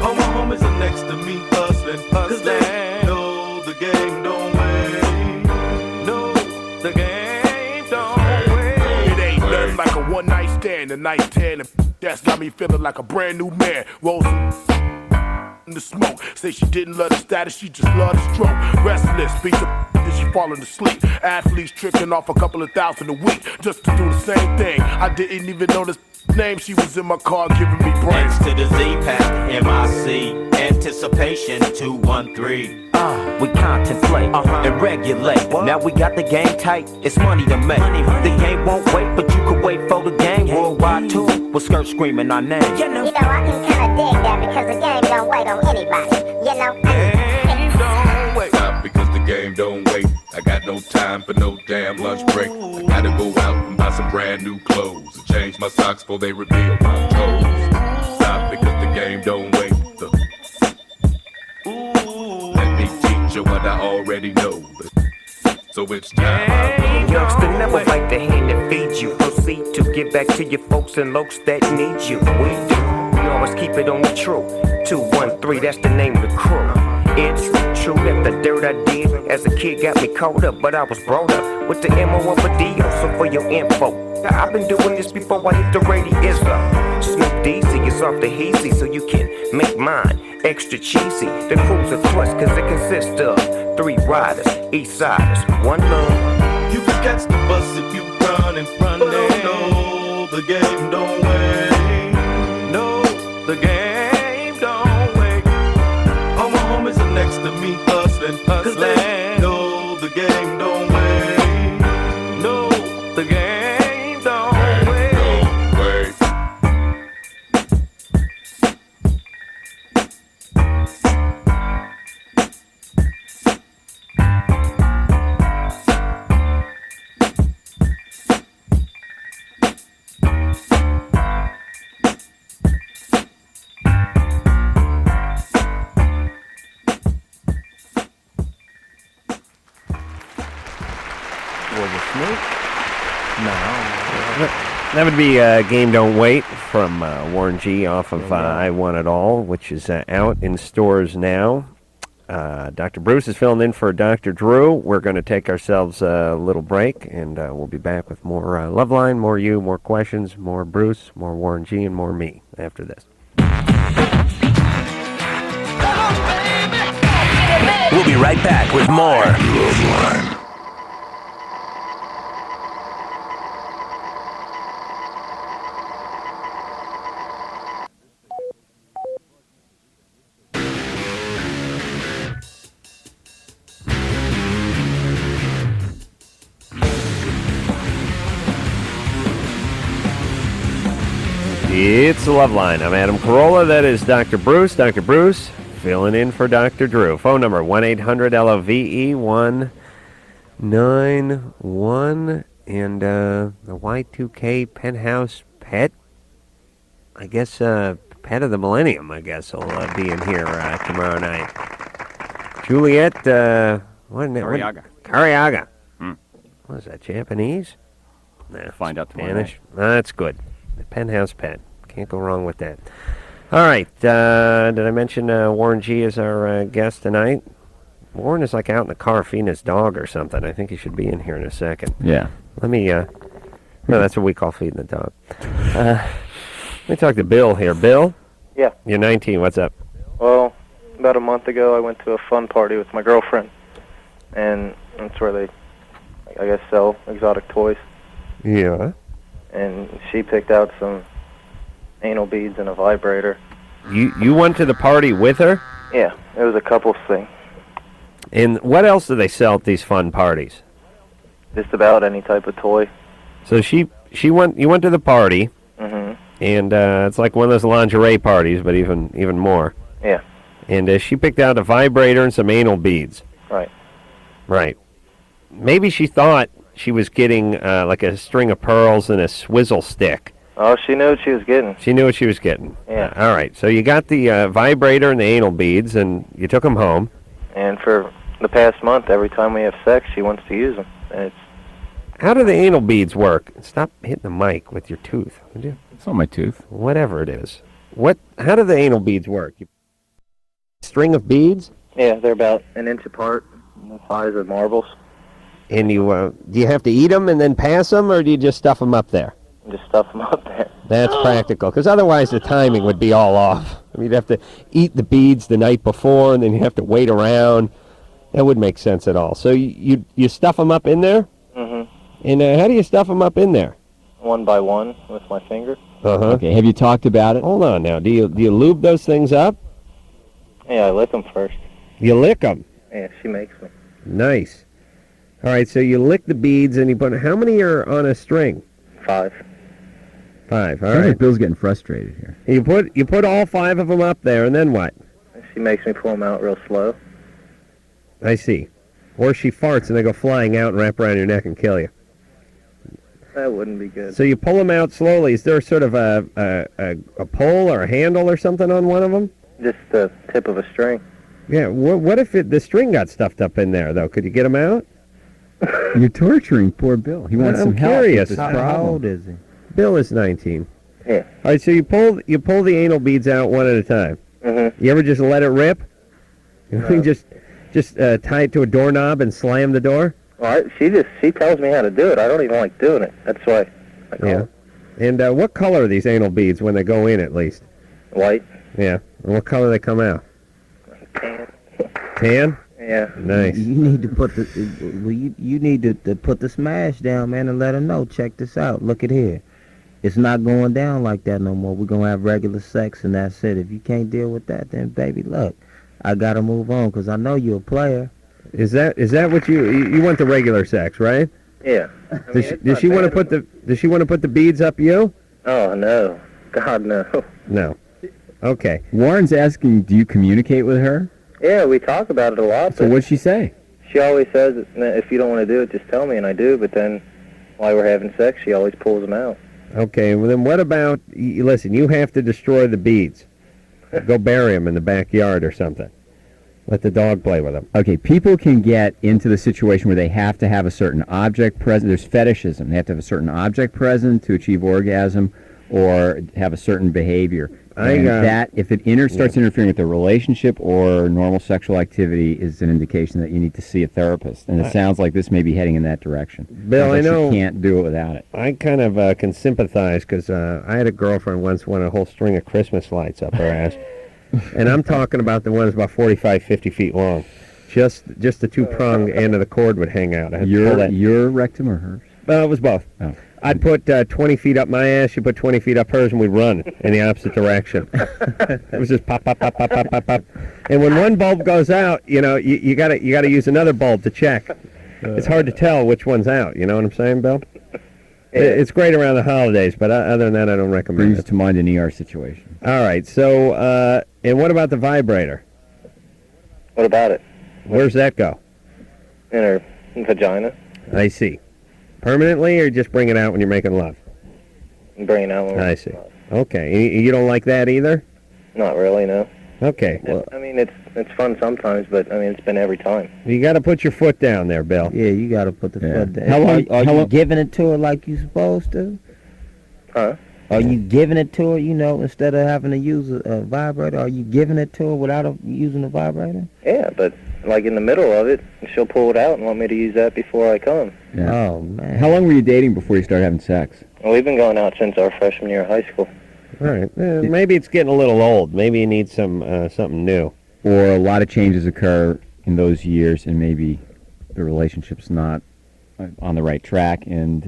All my homies are next to me hustling, cause they know the game don't wait. No, the game don't wait. It ain't nothing like a one night stand, a night tan, and that's got me feeling like a brand new man. Roll some in the smoke. Say she didn't love the status, she just loved the stroke. Restless, beat the then she falling asleep. Athletes tricking off a couple of thousand a week just to do the same thing. I didn't even know this name. She was in my car giving me brains. X to the Z-Pack, M-I-C, anticipation 213. We contemplate and regulate. Now we got the game tight, it's money to make. The game won't wait, but you could wait for the game. Worldwide tour, with skirt screaming our name. You know, I can kinda dig that because the game don't wait on anybody. You know? Game don't wait. Stop because the game don't wait. I got no time for no damn lunch break. I gotta go out and buy some brand new clothes and change my socks before they reveal my toes. Stop because the game don't wait. Let me teach you what I already know. So it's time. Youngster never like the hand that feeds you. Proceed to give back to your folks and lokes that need you. We do. We always keep it on the true. 213, that's the name of the crew. It's true that the dirt I did as a kid got me caught up, but I was brought up with the MO of a deal. So for your info, I've been doing this before I hit the radio. Snoop Dizzy is off the hazy, so you can make mine extra cheesy. The crew's a thrust, cause it consists of 3 riders, east siders, one love. You can catch the bus if you run and run and no, the game don't wait. No, the game don't wait. All my homies are next to me hustling, hustling. No, the game don't wait. No, the game don't wait. That would be Game Don't Wait from Warren G off of I Want It All, which is out in stores now. Dr. Bruce is filling in for Dr. Drew. We're going to take ourselves a little break, and we'll be back with more Loveline, more you, more questions, more Bruce, more Warren G, and more me after this. We'll be right back with more Loveline. It's Loveline. I'm Adam Carolla. That is Dr. Bruce. Dr. Bruce filling in for Dr. Drew. Phone number 1-800-LOVE-191. And the Y2K Penthouse Pet. I guess Pet of the Millennium, I guess, will be in here tomorrow night. Juliet, Cariaga. Cariaga. What is that, Japanese? Nah, find out tomorrow Spanish. That's good. The Penthouse Pet. Can't go wrong with that. All right. Did I mention Warren G is our guest tonight? Warren is like out in the car feeding his dog or something. I think he should be in here in a second. Yeah. Let me, no, that's what we call feeding the dog. Let me talk to Bill here. Bill? Yeah. You're 19. What's up? Well, about a month ago, I went to a fun party with my girlfriend, and that's where they, I guess, sell exotic toys. Yeah. And she picked out some anal beads and a vibrator. You went to the party with her? Yeah, it was a couple's thing. And what else do they sell at these fun parties? Just about any type of toy. So you went to the party, Mm-hmm. and it's like one of those lingerie parties, but even more. Yeah. And she picked out a vibrator and some anal beads. Right. Right. Maybe she thought she was getting like a string of pearls and a swizzle stick. Oh, she knew what she was getting. She knew what she was getting. Yeah. All right. So you got the vibrator and the anal beads, and you took them home. And for the past month, every time we have sex, she wants to use them. And it's How do the anal beads work? Stop hitting the mic with your tooth, would you? It's not my tooth. Whatever it is. How do the anal beads work? String of beads? yeah, they're about an inch apart, the size of marbles. And do you have to eat them and then pass them, or do you just stuff them up there? Just stuff them up there. That's practical, because otherwise the timing would be all off. I mean, you'd have to eat the beads the night before, and then you'd have to wait around. That wouldn't make sense at all. So you stuff them up in there? Mm-hmm. And how do you stuff them up in there? One by one with my finger. Uh-huh. Okay, have you talked about it? Hold on now. Do you lube those things up? Yeah, I lick them first. You lick them? Yeah, she makes me. Nice. All right, so you lick the beads, and you put... How many are on a string? 5. 5, all Sounds right. like Bill's getting frustrated here. You put all 5 of them up there, and then what? She makes me pull them out real slow. I see. Or she farts, and they go flying out and wrap around your neck and kill you. That wouldn't be good. So you pull them out slowly. Is there sort of a pole or a handle or something on one of them? Just the tip of a string. Yeah. What if the string got stuffed up in there, though? Could you get them out? You're torturing poor Bill. He wants I'm some help. curious. With this How problem. old is he? Bill is 19. Yeah. All right. So you pull the anal beads out one at a time. Mm-hmm. You ever just let it rip? You just tie it to a doorknob and slam the door? Well, she tells me how to do it. I don't even like doing it. That's why I call it. And what color are these anal beads when they go in, at least? White. Yeah. And what color they come out? Tan. Tan? Yeah. Nice. You need to put you need to put the smash down, man, and let her know. Check this out. Look at here. It's not going down like that no more. We're gonna have regular sex, and that's it. If you can't deal with that, then baby, look, I gotta move on because I know you're a player. Is that what you want the regular sex, right? Yeah. Does she want to put the beads up you? Oh, no. God, no. No. Okay. Warren's asking, do you communicate with her? Yeah, we talk about it a lot. So what'd she say? She always says, if you don't want to do it, just tell me, and I do. But then, while we're having sex, she always pulls them out. Okay, well then what about, listen, you have to destroy the beads. Go bury them in the backyard or something. Let the dog play with them. Okay, people can get into the situation where they have to have a certain object present. There's fetishism. They have to have a certain object present to achieve orgasm or have a certain behavior. And that, if it starts interfering with the relationship or normal sexual activity, is an indication that you need to see a therapist. And it sounds like this may be heading in that direction. Bill, I know you can't do it without it. I kind of can sympathize because I had a girlfriend once wanted a whole string of Christmas lights up her ass. And I'm talking about the ones about 45, 50 feet long. Just the two-prong end of the cord would hang out. I had to pull that. Your rectum or hers? It was both. Oh. I'd put 20 feet up my ass, she'd put 20 feet up hers, and we'd run in the opposite direction. It was just pop, pop, pop, pop, pop, pop, pop. And when one bulb goes out, you gotta use another bulb to check. It's hard to tell which one's out, you know what I'm saying, Bill? It's great around the holidays, but other than that, I don't recommend Brings to mind an ER situation. All right, so, and what about the vibrator? What about it? Where's that go? In her vagina. I see. Permanently, or just bring it out when you're making love? Bring it out when I see. Okay. You don't like that either? Not really, no. Okay. Well, I mean, it's fun sometimes, but I mean, it's been every time. You got to put your foot down there, Bill. Yeah, you got to put the foot down. How long? Are you giving it to her like you supposed to? Huh? Are you giving it to her, instead of having to use a vibrator? Are you giving it to her without using a vibrator? Yeah, but like in the middle of it, she'll pull it out and want me to use that before I come. Yeah. Oh, man. How long were you dating before you started having sex? Well, we've been going out since our freshman year of high school. All right. Maybe it's getting a little old. Maybe you need something new. Or a lot of changes occur in those years, and maybe the relationship's not on the right track, and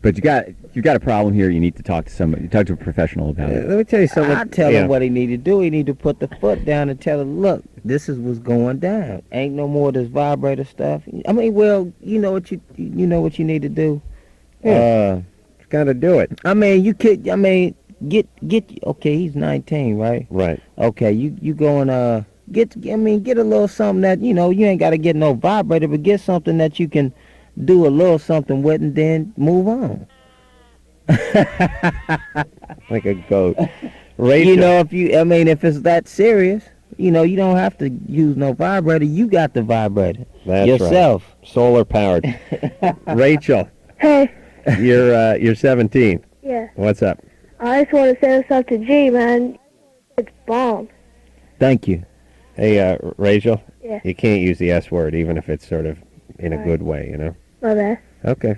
but you've got a problem here. You need to talk to somebody. Talk to a professional about it. Let me tell you something. I tell him what he need to do. He need to put the foot down and tell her, look, this is what's going down. Ain't no more of this vibrator stuff. I mean, well, you know what you need to do. Yeah. Got to do it. I mean, you could. I mean, get. Okay, he's 19, right? Right. Okay, you going get. I mean, get a little something that you ain't got to get no vibrator, but get something that you can do a little something with and then move on. Like a goat. Rachel. If it's that serious, you don't have to use no vibrator. You got the vibrator. That's yourself. Right. Solar powered. Rachel. Hey. You're 17. Yeah. What's up? I just want to say what's up to G, man. It's bomb. Thank you. Hey, Rachel. Yeah. You can't use the S word, even if it's sort of in a good way, My bad. Okay.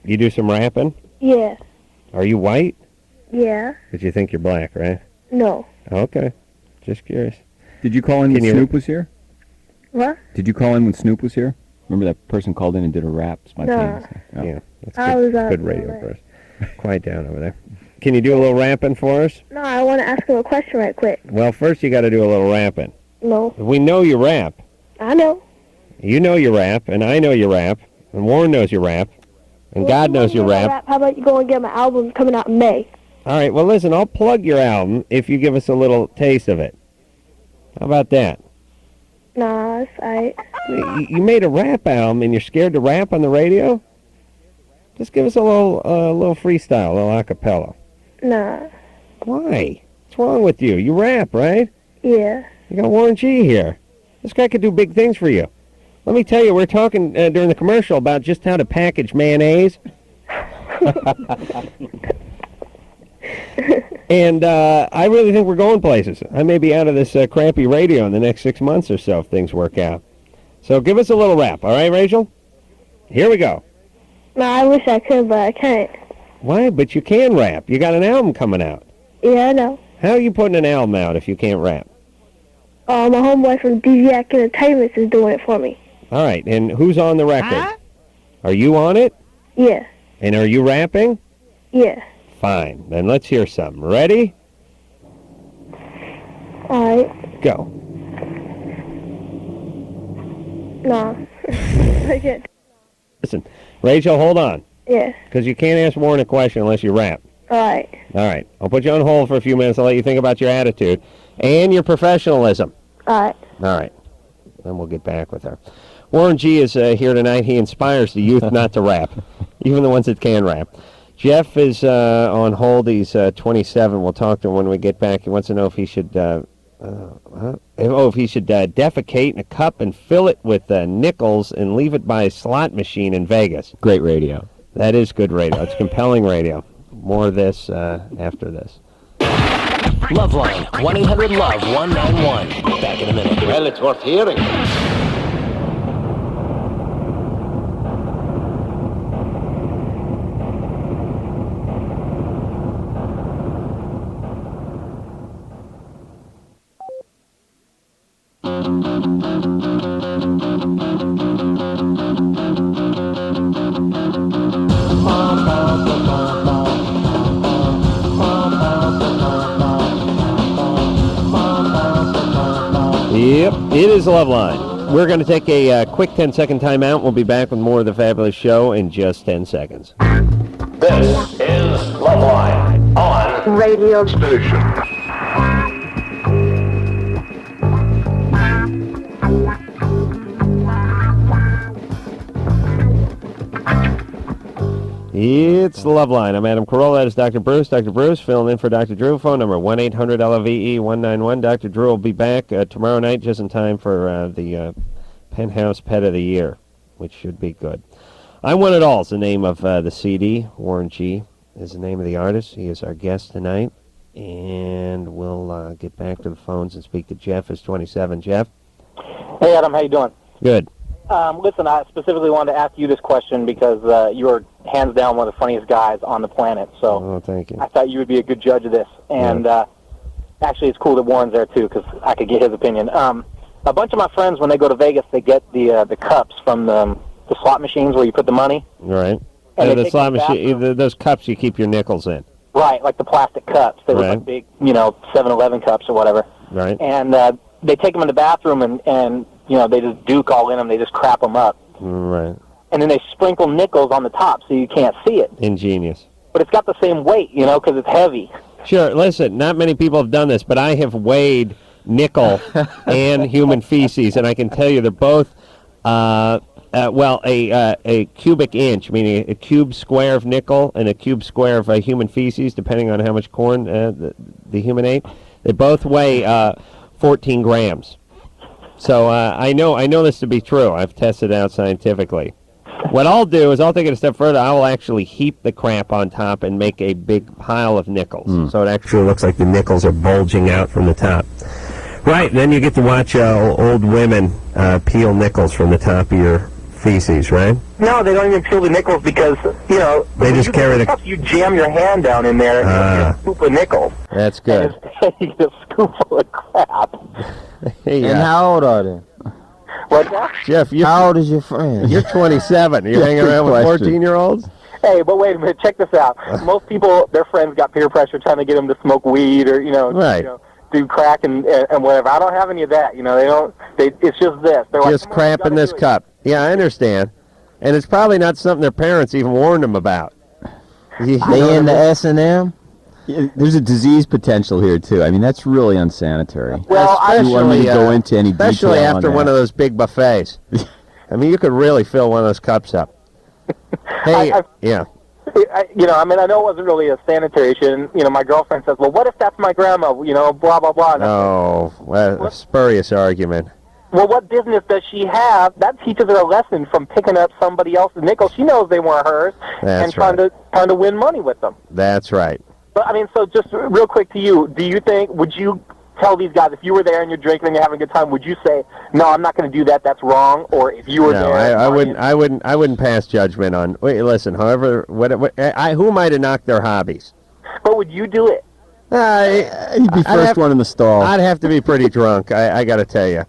You do some rapping? Yeah. Are you white? Yeah. But you think you're black, right? No. Okay. Just curious. Did you call in when Snoop was here? What? Did you call in when Snoop was here? Remember that person called in and did a rap? No. Oh. Yeah. That's I good, was good radio for us. Quiet down over there. Can you do a little rapping for us? No, I want to ask him a question right quick. Well, first you got to do a little rapping. No. We know you rap. I know. You know you rap, and I know you rap, and Warren knows you rap, and God knows you rap. How about you go and get my album coming out in May? All right, well, listen, I'll plug your album if you give us a little taste of it. How about that? Nah, it's alright. You made a rap album, and you're scared to rap on the radio? Just give us a little freestyle, a little acapella. Nah. Why? What's wrong with you? You rap, right? Yeah. You got Warren G here. This guy could do big things for you. Let me tell you, we're talking during the commercial about just how to package mayonnaise. And I really think we're going places. I may be out of this crappy radio in the next 6 months or so if things work out. So give us a little rap, all right, Rachel? Here we go. No, I wish I could, but I can't. Why? But you can rap. You got an album coming out. Yeah, I know. How are you putting an album out if you can't rap? My homeboy from DVAC Entertainment is doing it for me. All right, and who's on the record? Are you on it? Yeah. And are you rapping? Yeah. Fine. Then let's hear some. Ready? Alright. Go. No. I can't. Listen, Rachel, hold on. Yeah. Because you can't ask Warren a question unless you rap. All right. All right. I'll put you on hold for a few minutes. I'll let you think about your attitude and your professionalism. All right. All right. Then we'll get back with her. Warren G. is here tonight. He inspires the youth not to rap, even the ones that can rap. Jeff is on hold. He's 27. We'll talk to him when we get back. He wants to know if he should defecate in a cup and fill it with nickels and leave it by a slot machine in Vegas. Great radio. That is good radio. It's compelling radio. More of this after this. LoveLine, 1-800-LOVE-191. Back in a minute. Well, it's worth hearing. Yep, it is LoveLine. We're going to take a quick 10-second timeout. We'll be back with more of the fabulous show in just 10 seconds. This is LoveLine on Radio Station. It's LoveLine. I'm Adam Carolla. That is Dr. Bruce. Dr. Bruce filling in for Dr. Drew. Phone number 1-800-LOVE-191. Dr. Drew will be back tomorrow night just in time for the Penthouse Pet of the Year, which should be good. I Want It All is the name of the CD. Warren G. is the name of the artist. He is our guest tonight. And we'll get back to the phones and speak to Jeff. Is 27. Jeff? Hey, Adam. How you doing? Good. Listen, I specifically wanted to ask you this question because you are hands down one of the funniest guys on the planet. So thank you. I thought you would be a good judge of this. And actually, it's cool that Warren's there, too, because I could get his opinion. A bunch of my friends, when they go to Vegas, they get the cups from the slot machines where you put the money. Right. And the slot machine, those cups you keep your nickels in. Right, like the plastic cups. They look like big, 7-Eleven cups or whatever. Right. And they take them in the bathroom and they just duke all in them. They just crap them up. Right. And then they sprinkle nickels on the top so you can't see it. Ingenious. But it's got the same weight, because it's heavy. Sure. Listen, not many people have done this, but I have weighed nickel and human feces, and I can tell you they're both, a cubic inch, meaning a cube square of nickel and a cube square of human feces, depending on how much corn the human ate. They both weigh 14 grams. So I know this to be true. I've tested it out scientifically. What I'll do is I'll take it a step further. I will actually heap the crap on top and make a big pile of nickels. So it actually looks like the nickels are bulging out from the top. Right, then you get to watch old women peel nickels from the top of your feces, right? No, they don't even peel the nickels because, They just carry the... cups, you jam your hand down in there and you get a scoop of nickels. That's good. And you get a scoop full of crap. Hey, And how old are they? What's that? Jeff, how old is your friend? You're 27. Are you hanging around with 14-year-olds? Hey, but wait a minute. Check this out. Most people, their friends got peer pressure trying to get them to smoke weed or, Right. do crack and whatever. I don't have any of that. They don't. It's just this. They're Just like, crap in this cup. Yeah, I understand. And it's probably not something their parents even warned them about. They in the S&M? Yeah, there's a disease potential here, too. I mean, that's really unsanitary. Well, you want me to go into any detail especially on after that? one of those big buffets. I mean, you could really fill one of those cups up. Hey, yeah. I know it wasn't really a sanitary issue. And, my girlfriend says, well, what if that's my grandma? Blah, blah, blah. And Oh, well, a spurious argument. well, what business does she have? That teaches her a lesson from picking up somebody else's nickels. She knows they weren't hers That's and trying to win money with them. That's right. But, so just real quick to you, would you tell these guys, if you were there and you're drinking and you're having a good time, would you say, no, I'm not going to do that, that's wrong? Or if you were No, there... I wouldn't pass judgment on... Wait, listen, however, who am I to knock their hobbies? But would you do it? He'd be first one in the stall. I'd have to be pretty drunk, I got to tell you.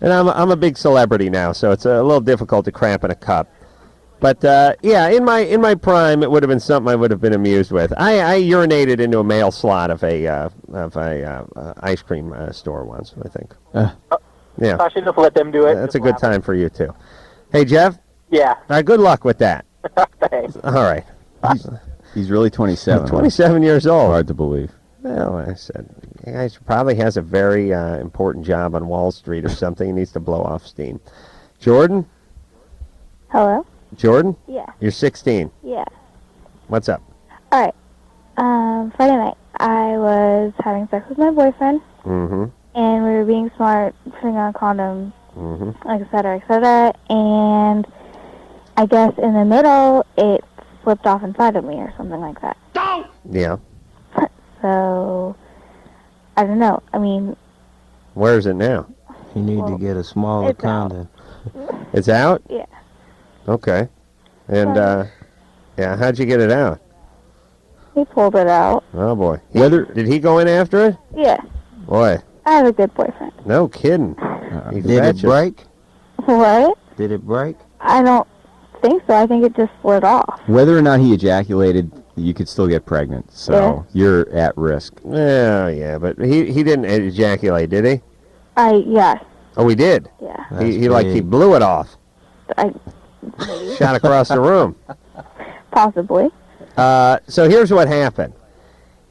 And I'm a big celebrity now, so it's a little difficult to crap in a cup. But in my prime, it would have been something I would have been amused with. I urinated into a mail slot of a ice cream store once, I think. Yeah. So I should just let them do it. That's a good time for you, too. Hey, Jeff? Yeah. All right, good luck with that. Thanks. All right. He's really 27. 27 years old. Hard to believe. Well, I said, the guy probably has a very important job on Wall Street or something. He needs to blow off steam. Jordan? Hello? Jordan? Yeah. You're 16. Yeah. What's up? All right. Friday night, I was having sex with my boyfriend, Mm-hmm. and we were being smart, putting on condoms, Mm-hmm. et cetera, and I guess in the middle, it slipped off inside of me or something like that. Yeah. So, I don't know. I mean, Where is it now? You need to get a smaller it's out. condom. It's out? Yeah. Okay. And, yeah, how'd you get it out? He pulled it out. Oh, boy. Did he go in after it? Yeah. Boy, I have a good boyfriend. no kidding. You Did it betcha. break? What? Did it break? I don't think so. I think it just slid off. Whether or not he ejaculated, you could still get pregnant. So you're at risk. Yeah, yeah, but he didn't ejaculate, did he? Yes. Oh, he did? Yeah. He blew it off. Shot across the room. Possibly. So here's what happened.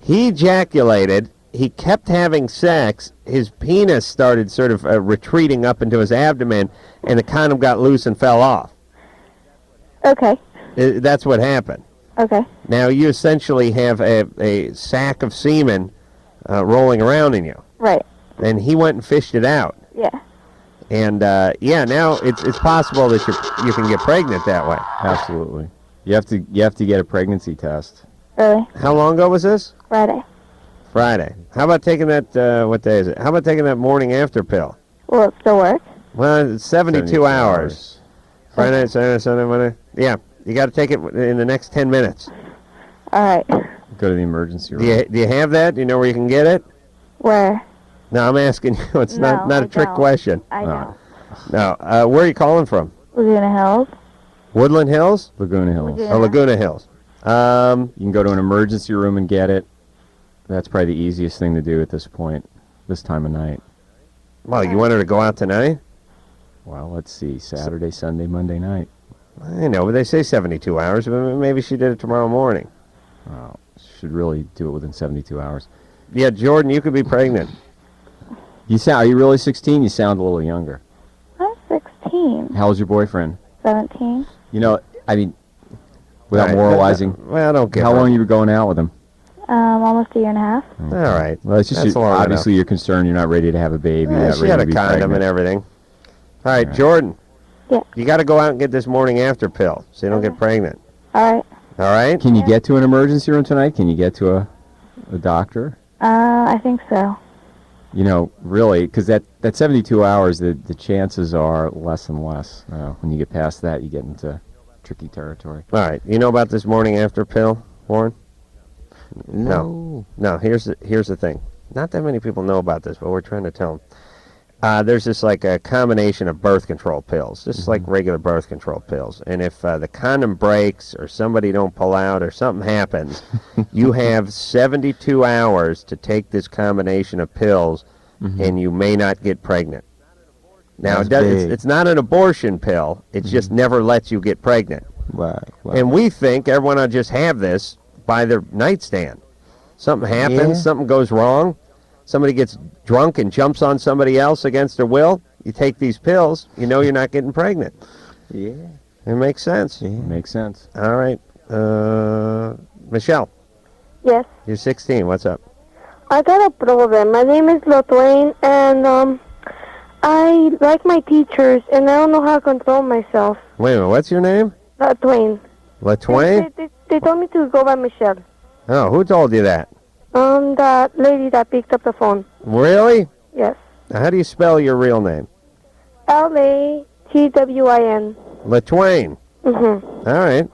He ejaculated. He kept having sex. His penis started sort of retreating up into his abdomen, and the condom got loose and fell off. Okay. That's what happened. Okay. Now, you essentially have a sack of semen rolling around in you. Right. And he went and fished it out. Yeah. And, now it's possible that you can get pregnant that way. Absolutely. You have to get a pregnancy test. Really? How long ago was this? Friday. How about taking that, what day is it? How about taking that morning after pill? Will it still work? Well, it's 72 hours. Friday night, Saturday, Sunday, Monday. Yeah, you got to take it in the next 10 minutes. All right. Go to the emergency room. Do you have that? Do you know where you can get it? Where? No, I'm asking you. It's not No, a trick don't. question. I don't. No. Where are you calling from? Laguna Hills. Woodland Hills? Laguna Hills. Laguna. Oh, Laguna Hills. You can go to an emergency room and get it. That's probably the easiest thing to do at this point, this time of night. Well, you want her to go out tonight? Well, let's see. Saturday, Sunday, Monday night. I know, but they say 72 hours. But maybe she did it tomorrow morning. Oh, should really do it within 72 hours. Yeah, Jordan, you could be pregnant. Are you really 16? You sound a little younger. I'm 16. How old's your boyfriend? 17. You know, I mean, without All right, moralizing. Well, I don't get How it. long you been going out with him? Almost a year and a half. All right. Well, it's just That's long obviously enough. you're concerned you're not ready to have a baby. Yeah, not she ready had to a be condom pregnant. and everything. All right, Jordan. Yeah. You got to go out and get this morning after pill so you don't get pregnant. All right. All right? Can you get to an emergency room tonight? Can you get to a doctor? I think so. You know, really, because that 72 hours, the chances are less and less. When you get past that, you get into tricky territory. All right. You know about this morning after pill, Warren? No. No, here's the thing. Not that many people know about this, but we're trying to tell them. There's this like a combination of birth control pills, just like regular birth control pills. And if the condom breaks or somebody don't pull out or something happens, you have 72 hours to take this combination of pills, and you may not get pregnant. Now, it's not an abortion pill. It just never lets you get pregnant. Right. And we think everyone will just have this by their nightstand. Something happens, something goes wrong, somebody gets drunk and jumps on somebody else against their will, you take these pills, you know you're not getting pregnant. Yeah. It makes sense. Yeah. Makes sense. All right. Michelle, Yes. you're 16. What's up? I got a problem. My name is Lotwain, and I like my teachers, and I don't know how to control myself. Wait a minute. What's your name? Lotwain. LaTwain? They told me to go by Michelle. Oh, who told you that? That lady that picked up the phone. Really? Yes. Now, how do you spell your real name? LATWIN. LaTwain. Mm-hmm. All right.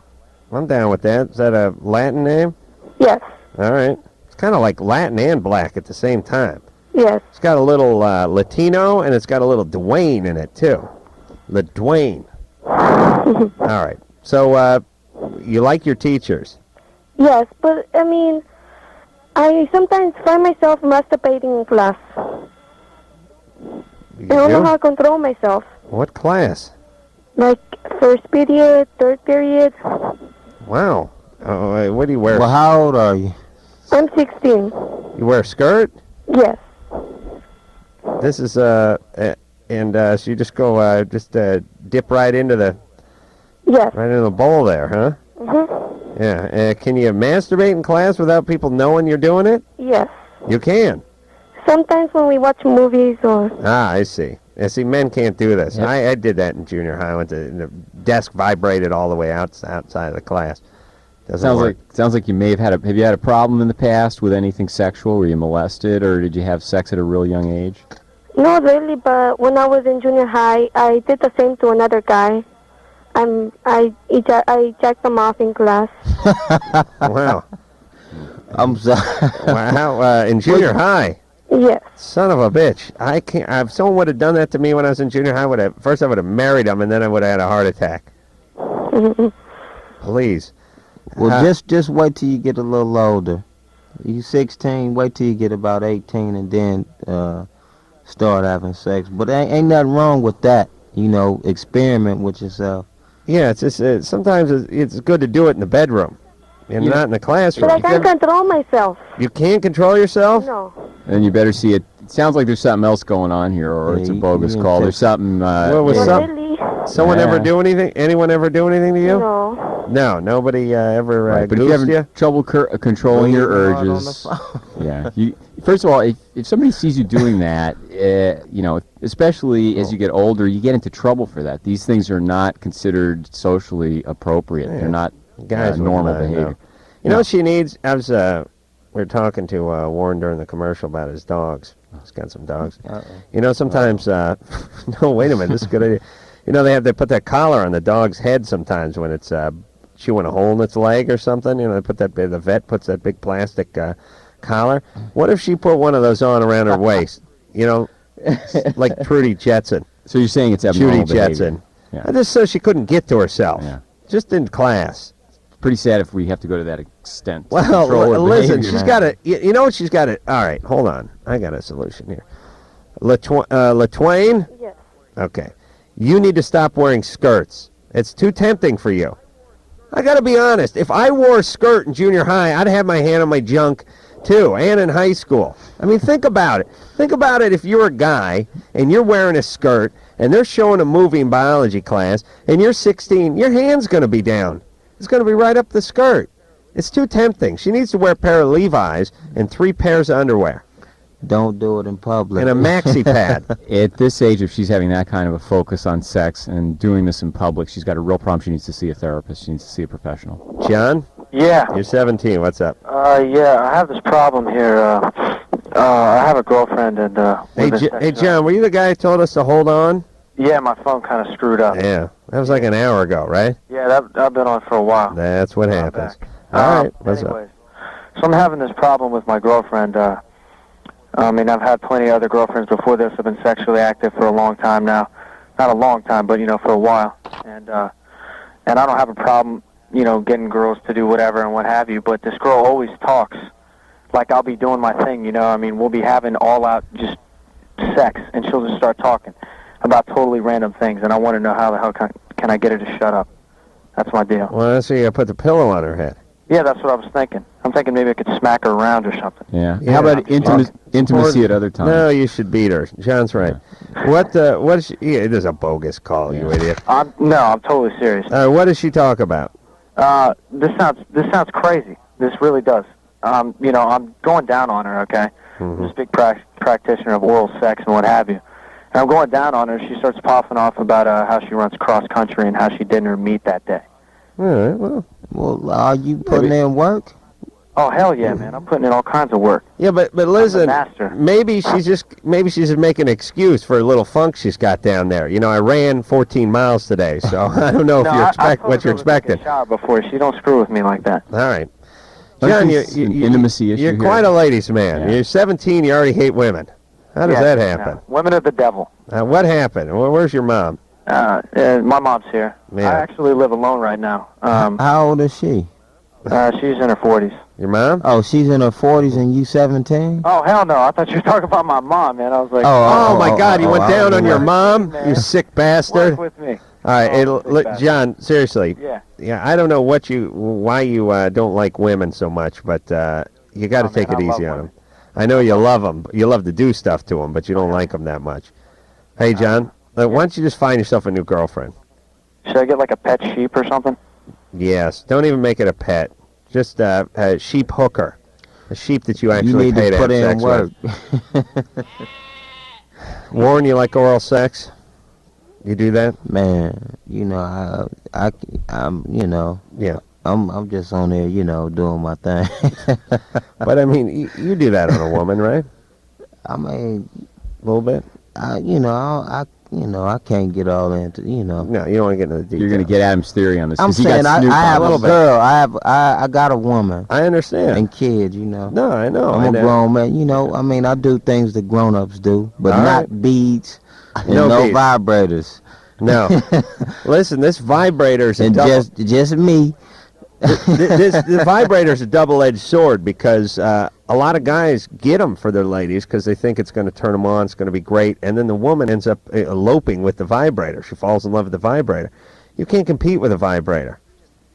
I'm down with that. Is that a Latin name? Yes. All right. It's kind of like Latin and black at the same time. Yes. It's got a little Latino, and it's got a little Dwayne in it, too. LaDwayne. All right. So, you like your teachers? Yes, but, I mean, I sometimes find myself masturbating in class. I don't know how to control myself. What class? Like first period, third period. Wow. Oh, what do you wear? Well, how old are you? I'm 16. You wear a skirt? Yes. This is so you just go dip right into the Yes. right into the bowl there, huh? Mhm. Yeah. Can you masturbate in class without people knowing you're doing it? Yes. You can. Sometimes when we watch movies or. Ah, I see. See, men can't do this. Yep. I did that in junior high. The desk vibrated all the way outside of the class. Doesn't work. Sounds like you may have have you had a problem in the past with anything sexual? Were you molested, or did you have sex at a real young age? Not really, but when I was in junior high, I did the same to another guy. I jacked him off in class. Wow. I'm sorry. Wow. In junior high. Yes. Son of a bitch. I can't. If someone would have done that to me when I was in junior high, I would have married him, and then I would have had a heart attack. Please. Well, just wait till you get a little older. You 16, wait till you get about 18, and then start having sex. But ain't nothing wrong with that. Experiment with yourself. Yeah, it's just sometimes it's good to do it in the bedroom, and not in the classroom. But I can't control myself. You can't control yourself? No. And you better see it. It sounds like there's something else going on here, or it's a bogus call. There's something. Someone ever do anything? Anyone ever do anything to you? No. No, nobody ever Right, but if you're having trouble controlling your urges, yeah. First of all, if somebody sees you doing that, especially as you get older, you get into trouble for that. These things are not considered socially appropriate. They're not normal behavior. You know what she needs? We were talking to Warren during the commercial about his dogs. He's got some dogs. Sometimes. No, wait a minute. This is a good idea. They put that collar on the dog's head sometimes when it's chewing a hole in its leg or something. They put that. The vet puts that big plastic collar. What if she put one of those on around her waist? Like Trudy Jetson. So you're saying it's abnormal Trudy Jetson. Yeah. Just so she couldn't get to herself. Yeah. Just in class. Pretty sad if we have to go to that extent. Well, listen, she's got to. You know what she's got to. All right, hold on. I got a solution here. LaTwain? Yes. Okay. You need to stop wearing skirts. It's too tempting for you. I got to be honest. If I wore a skirt in junior high, I'd have my hand on my junk, too, and in high school. I mean, think about it. Think about it if you're a guy, and you're wearing a skirt, and they're showing a movie in biology class, and you're 16, your hand's going to be down. It's going to be right up the skirt. It's too tempting. She needs to wear a pair of Levi's and 3 pairs of underwear. Don't do it in public. And a maxi pad. At this age, if she's having that kind of a focus on sex and doing this in public, she's got a real problem. She needs to see a therapist. She needs to see a professional. John? Yeah. You're 17. What's up? Yeah, I have this problem here. I have a girlfriend, and Hey, John, were you the guy who told us to hold on? Yeah, my phone kind of screwed up. Yeah, that was like an hour ago, right? Yeah, I've been on for a while. That's what happens. All right, what's up? So I'm having this problem with my girlfriend. I've had plenty of other girlfriends before this. I've been sexually active for a long time now. Not a long time, but for a while. And I don't have a problem, getting girls to do whatever and what have you. But this girl always talks like I'll be doing my thing. We'll be having all out just sex, and she'll just start talking about totally random things. And I want to know how the hell can I get her to shut up? That's my deal. Well, so you gotta put the pillow on her head. Yeah, that's what I was thinking. I'm thinking maybe I could smack her around or something. Yeah. How about intimacy at other times? No, you should beat her. John's right. What is she? Yeah, it is a bogus call, you idiot. I'm totally serious. What does she talk about? This sounds crazy. This really does. I'm going down on her. Okay. I'm this big practitioner of oral sex and what have you. And I'm going down on her. She starts popping off about how she runs cross country and how she did her meet that day. All right. Well, are you putting in work? Oh hell yeah, man! I'm putting in all kinds of work. Yeah, but listen, maybe she's just making an excuse for a little funk she's got down there. I ran 14 miles today, so I don't know if what you're expecting. Take a shower before. She don't screw with me like that. All right, John, intimacy issue. You're quite a ladies' man. Yeah. You're 17. You already hate women. How does that happen? No. Women are the devil. What happened? Where's your mom? My mom's here. Yeah. I actually live alone right now. How old is she? She's in her 40s. Your mom? Oh, she's in her 40s and you 17? Oh, hell no. I thought you were talking about my mom, man. I was like... Oh, my God, you went down on your mom? You sick bastard. Work with me. All right, hey, look, John, seriously. Yeah. I don't know why you don't like women so much, but you got to take it easy on them. I know you love them. You love to do stuff to them, but you don't like them that much. Hey, John, why don't you just find yourself a new girlfriend? Should I get like a pet sheep or something? Yes. Don't even make it a pet. Just a sheep hooker. A sheep that you actually need pay to to put have in sex work. with. Warren, you like oral sex? You do that? Man, you know, I'm, you know, I'm just on there, you know, doing my thing. But I mean, you do that on a woman, right? I mean, a little bit. I can't get all into, you know. No, you don't want to get into the details. You're going to get Adam's theory on this. I'm 'cause you saying got I Snoop have on a it. girl. I got a woman. I understand. And kids, you know. No, I know. I'm a grown man. You know, I mean, I do things that grown-ups do, but All not right. beads and No no beads. vibrators. No. Listen, this vibrator's a And double... just me. The vibrator's a double-edged sword because a lot of guys get them for their ladies because they think it's going to turn them on, it's going to be great, and then the woman ends up eloping with the vibrator. She falls in love with the vibrator. You can't compete with a vibrator.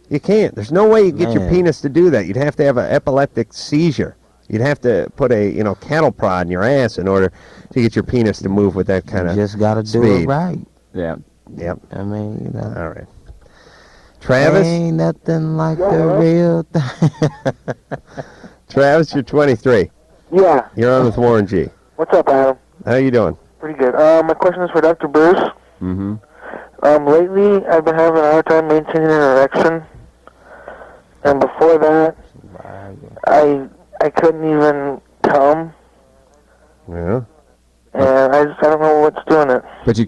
You can't. There's no way you get your Man. penis to do that. You'd have to have an epileptic seizure. You'd have to put a cattle prod in your ass in order to get your penis to move with that kind of Just got to do speed. it right. Yeah. Yep. I mean, you know. All right. Travis? Ain't nothing like the real thing. Travis, you're 23. Yeah. You're on with Warren G. What's up, Adam? How you doing? Pretty good. My question is for Dr. Bruce. Mm-hmm. Lately, I've been having a hard time maintaining an erection. And before that, I couldn't even come. Yeah. And I don't know what's doing it. But you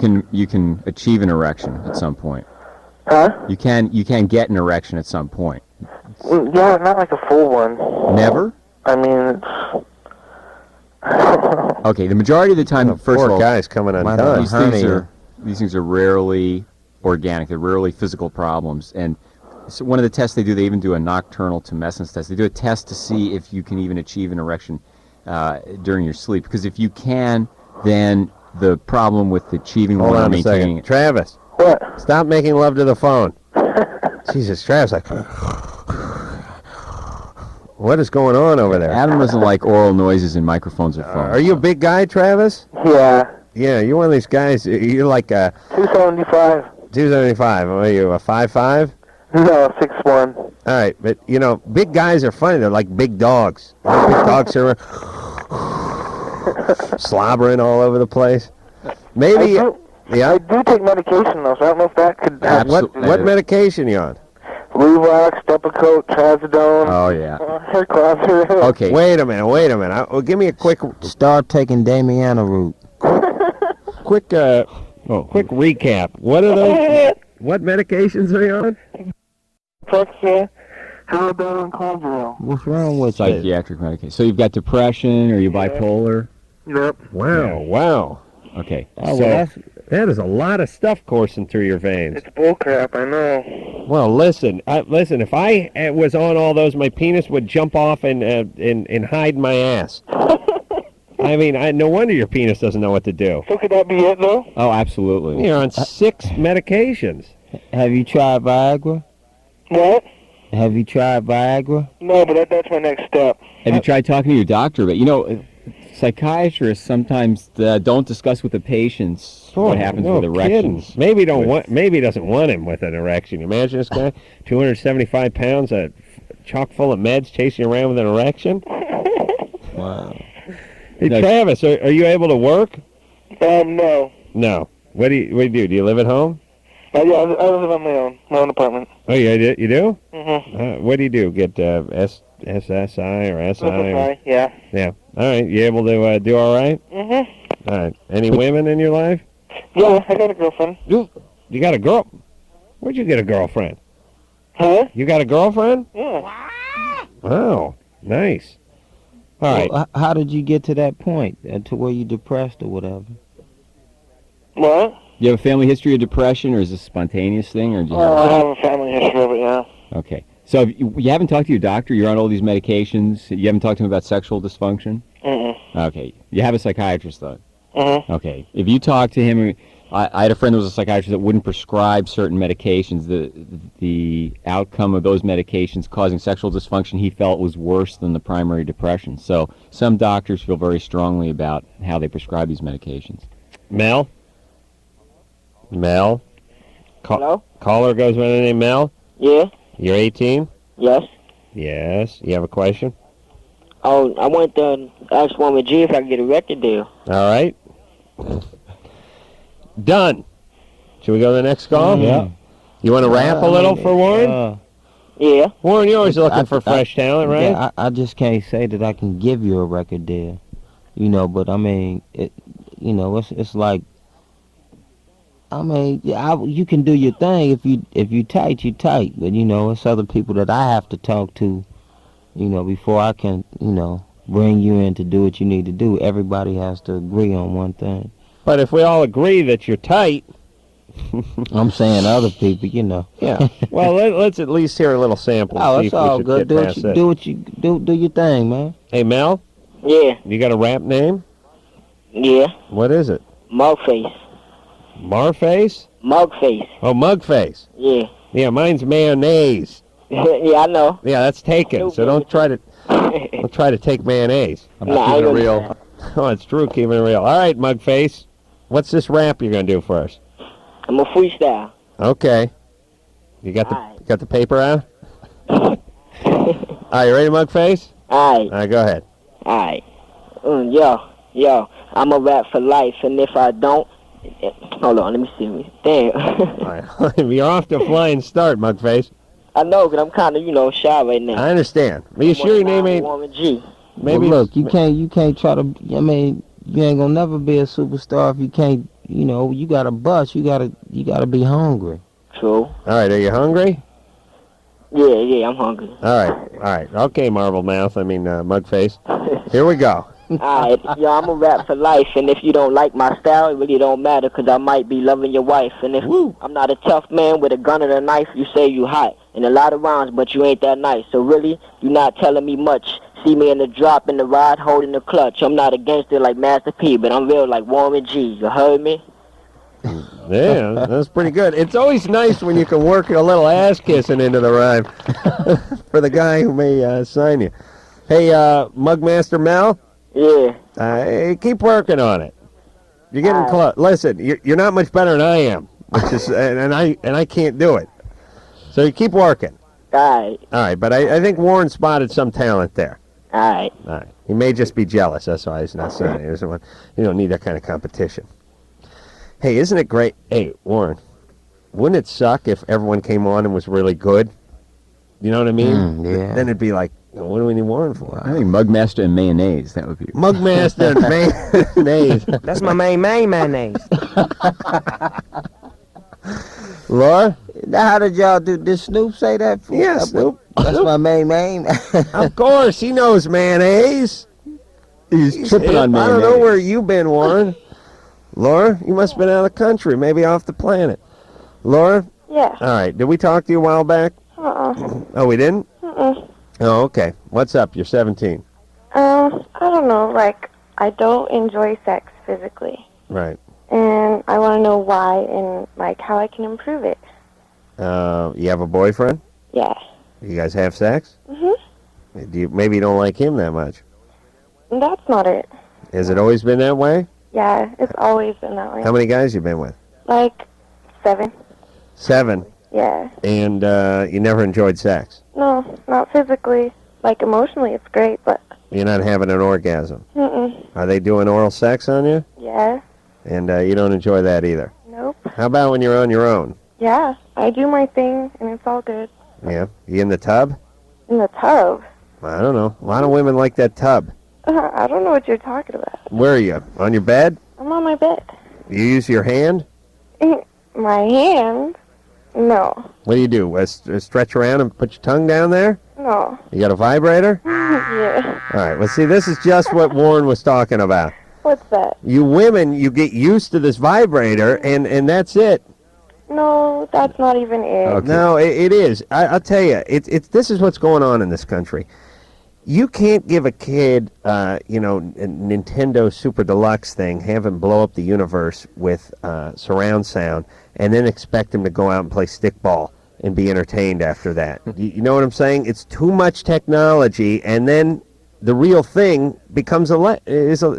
can achieve an erection at some point. Huh? You can get an erection at some point. Yeah, not like a full one. Never? I mean, it's... Okay, the majority of the time, first poor of all, guy's coming undone. These things are rarely organic. They're rarely physical problems. And so one of the tests they do, they even do a nocturnal tumescence test. They do a test to see if you can even achieve an erection during your sleep. Because if you can, then the problem with achieving Hold one or on a maintaining second. it. Travis. What? Stop making love to the phone. Jesus, Travis, like... What is going on over there? Adam doesn't like oral noises in microphones or phones. Are you a big guy, Travis? Yeah. Yeah, you're one of these guys. You're like a 275. 275. What are you, a 5'5"? No, 6'1". All right, but big guys are funny. They're like big dogs. Big dogs are slobbering all over the place. Maybe. Yeah. I do take medication though, so I don't know if that could. What medication you on? Luvox, Depakote, Trazodone. Oh yeah. Hair closer. Okay. Wait a minute. Give me a quick. Start taking Damiana root. Quick recap. What are those? What medications are you on? Prexia, Halidone, and Clonazepam. What's wrong with Psychiatric medication. So you've got depression, or you bipolar? Yep. Wow. Okay. Oh, well, that is a lot of stuff coursing through your veins. It's bullcrap, I know. Well, listen. If I was on all those, my penis would jump off and hide my ass. I mean, no wonder your penis doesn't know what to do. So could that be it, though? Oh, absolutely. You're on 6 medications. Have you tried Viagra? What? Have you tried Viagra? No, but that's my next step. Have you tried talking to your doctor? But psychiatrists sometimes don't discuss with the patients what happens with erections. Kidding. Maybe he doesn't want him with an erection. Imagine this guy, 275 pounds, chock full of meds, chasing around with an erection. Wow. Hey, Travis, are you able to work? No. No. What do you do? Do you live at home? Yeah, I live on my own apartment. Oh, you do? Mm-hmm. What do you do? Get SSI or SI? SSI, yeah. Yeah. All right. You able to do all right? Mm-hmm. All right. Any women in your life? Yeah, I got a girlfriend. You got a girl? Where'd you get a girlfriend? Huh? You got a girlfriend? Yeah. Oh, nice. All right. Well, how did you get to that point, to where you depressed or whatever? What? You have a family history of depression, or is this a spontaneous thing, or do you I have a family history of it, yeah. Okay. So you haven't talked to your doctor? You're on all these medications. You haven't talked to him about sexual dysfunction? Okay. You have a psychiatrist, though? Okay. If you talk to him, I had a friend who was a psychiatrist that wouldn't prescribe certain medications. The outcome of those medications causing sexual dysfunction he felt was worse than the primary depression. So some doctors feel very strongly about how they prescribe these medications. Mel? Hello? Caller goes by the name Mel? Yeah? You're 18? Yes? Yes. You have a question? Oh, I wanted to ask Woman G if I could get a record deal. All right. Done. Should we go to the next call? Yeah. You want to rap a little for Warren? Yeah. Warren, you're always looking for fresh talent, right? Yeah, I just can't say that I can give you a record deal, but I mean, it's like, I mean, you can do your thing if you tight, you tight, but it's other people that I have to talk to, before I can, bring you in to do what you need to do. Everybody has to agree on one thing. But if we all agree that you're tight... I'm saying other people, Yeah. Well, let's at least hear a little sample. Oh, see it's if we all should good. get Do past your thing, man. Hey, Mel? Yeah. You got a rap name? Yeah. What is it? Mugface. Marface? Mugface. Oh, Mugface. Yeah. Yeah, mine's mayonnaise. Yeah, I know. Yeah, that's taken. So don't try to take mayonnaise. I'm keeping it real. Oh, it's true, keeping it real. All right, Mugface. What's this rap you're gonna do for us? I'm a freestyle. Okay. You got the paper out? All right, you ready, Mugface? All right, go ahead. right. Yo, I'm a rap for life, and if I don't, hold on, let me see. Damn. All right. You're off to a flying start, Mugface. I know, but I'm kind of, shy right now. I understand. Are you sure your name ain't... Woman G. Maybe. Well, look, you can't try to. I mean, you ain't gonna never be a superstar if you can't. You gotta bust. You gotta be hungry. True. All right, are you hungry? Yeah, I'm hungry. All right. Okay, Marble Mouth. Mugface. Here we go. Alright, I'm a rap for life, and if you don't like my style, it really don't matter, because I might be loving your wife. And if I'm not a tough man with a gun and a knife, you say you hot. And a lot of rhymes, but you ain't that nice. So really, you not telling me much. See me in the drop, in the ride, holding the clutch. I'm not a gangster like Master P, but I'm real like Warren G. You heard me? Yeah, that's pretty good. It's always nice when you can work a little ass-kissing into the rhyme for the guy who may sign you. Hey, Mugmaster Mel? Yeah. Keep working on it. You're getting close. Listen, you're not much better than I am, which is, and I can't do it. So you keep working. All right, but I think Warren spotted some talent there. All right. He may just be jealous. That's why he's not signing. You don't need that kind of competition. Hey, isn't it great? Hey, Warren, wouldn't it suck if everyone came on and was really good? You know what I mean? Yeah. Then it'd be like, what do we need Warren for? I think Mugmaster and mayonnaise. That would be Mugmaster and mayonnaise. That's my main mayonnaise. Laura? How did y'all do? Did Snoop say that? Yeah, Snoop. That's my main. Of course, he knows mayonnaise. He's tripping on mayonnaise. I don't know where you've been, Warren. Laura, you must have been out of the country, maybe off the planet. Laura? Yeah. All right, did we talk to you a while back? Oh, we didn't? Oh, okay. What's up? You're 17. I don't know, I don't enjoy sex physically. Right. And I want to know why and, how I can improve it. You have a boyfriend? Yeah. You guys have sex? Mm-hmm. Maybe you don't like him that much. That's not it. Has it always been that way? Yeah, it's always been that way. How many guys you been with? 7. 7. Yeah. And you never enjoyed sex? No, not physically. Emotionally, it's great, but... You're not having an orgasm? Mm-mm. Are they doing oral sex on you? Yeah. And you don't enjoy that either? Nope. How about when you're on your own? Yeah, I do my thing, and it's all good. Yeah. You in the tub? In the tub? I don't know. A lot of women like that tub. I don't know what you're talking about. Where are you? On your bed? I'm on my bed. You use your hand? My hand? No. What do you do? Stretch around and put your tongue down there? No. You got a vibrator? Yeah. All right. Well, see, this is just what Warren was talking about. What's that? You women, you get used to this vibrator, and that's it. No, that's not even it. Okay. No, it is. I'll tell you, this is what's going on in this country. You can't give a kid, a Nintendo Super Deluxe thing, have him blow up the universe with surround sound, and then expect him to go out and play stickball and be entertained after that. You know what I'm saying? It's too much technology, and then the real thing becomes a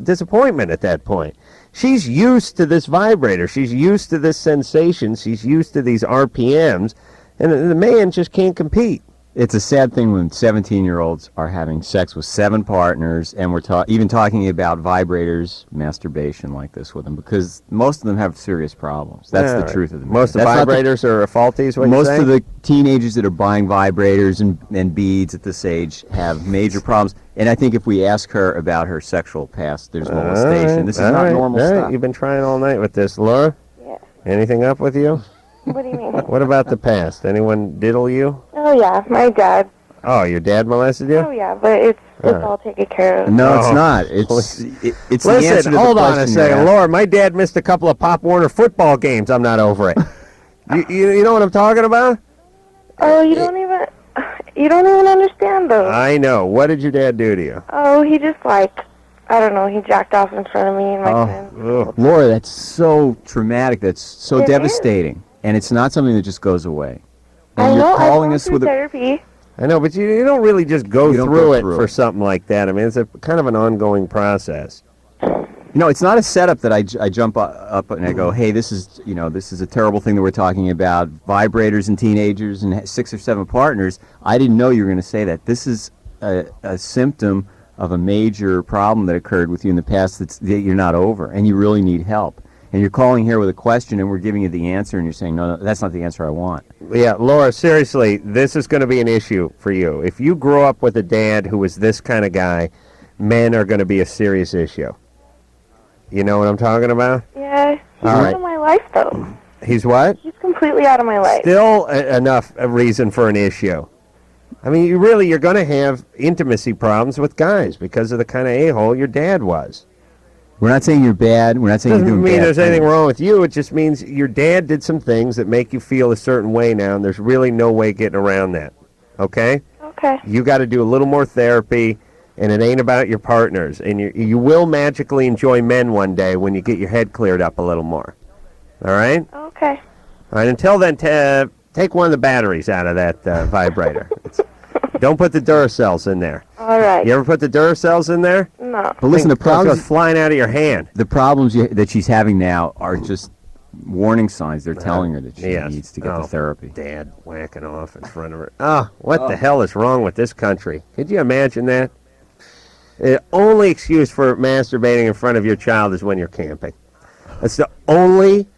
disappointment at that point. She's used to this vibrator. She's used to this sensation. She's used to these RPMs, and the man just can't compete. It's a sad thing when 17-year-olds are having sex with 7 partners, and we're even talking about vibrators, masturbation like this with them, because most of them have serious problems. That's the truth of the matter. Most of the vibrators are faulty, is what you're Most saying? of the teenagers that are buying vibrators and beads at this age have major problems. And I think if we ask her about her sexual past, there's molestation. This is not normal stuff. You've been trying all night with this. Laura? Yeah. Anything up with you? What do you mean? What about the past? Anyone diddle you? Oh, yeah, my dad. Oh, your dad molested you? Oh, yeah, but it's all taken care of. No, it's not. It's the answer Listen, to the hold on a question second. you asked. Laura, my dad missed a couple of Pop Warner football games. I'm not over it. you know what I'm talking about? Oh, you don't even understand, though. I know. What did your dad do to you? Oh, he just, I don't know, he jacked off in front of me and my friends. Laura, that's so traumatic. That's so It devastating. And it's not something that just goes away. And I you're know, calling I've us gone with through a therapy. I know, but you don't really just go You don't through go it through for it. something like that. I mean, it's a kind of an ongoing process. It's not a setup that I jump up and I go, hey, this is a terrible thing that we're talking about, vibrators and teenagers and 6 or 7 partners. I didn't know you were going to say that. This is a symptom of a major problem that occurred with you in the past that you're not over, and you really need help. And you're calling here with a question, and we're giving you the answer, and you're saying, no, that's not the answer I want. Yeah, Laura, seriously, this is going to be an issue for you. If you grow up with a dad who was this kind of guy, men are going to be a serious issue. You know what I'm talking about? Yeah, he's All out right. of my life, though. He's what? He's completely out of my life. Still enough a reason for an issue. I mean, you're going to have intimacy problems with guys because of the kind of a-hole your dad was. We're not saying you're bad. We're not saying you're Doesn't doing mean bad there's anything things. wrong with you. It just means your dad did some things that make you feel a certain way now, and there's really no way getting around that. Okay? Okay. You got to do a little more therapy, and it ain't about your partners. And you will magically enjoy men one day when you get your head cleared up a little more. All right? Okay. All right. Until then, take one of the batteries out of that vibrator. Don't put the Duracells in there. All right. You ever put the Duracells in there? No. But listen, the Those problems go flying out of your hand. The problems that she's having now are just warning signs. They're telling her that she needs to get the therapy. Dad whacking off in front of her. Oh, what the hell is wrong with this country? Could you imagine that? The only excuse for masturbating in front of your child is when you're camping. That's the only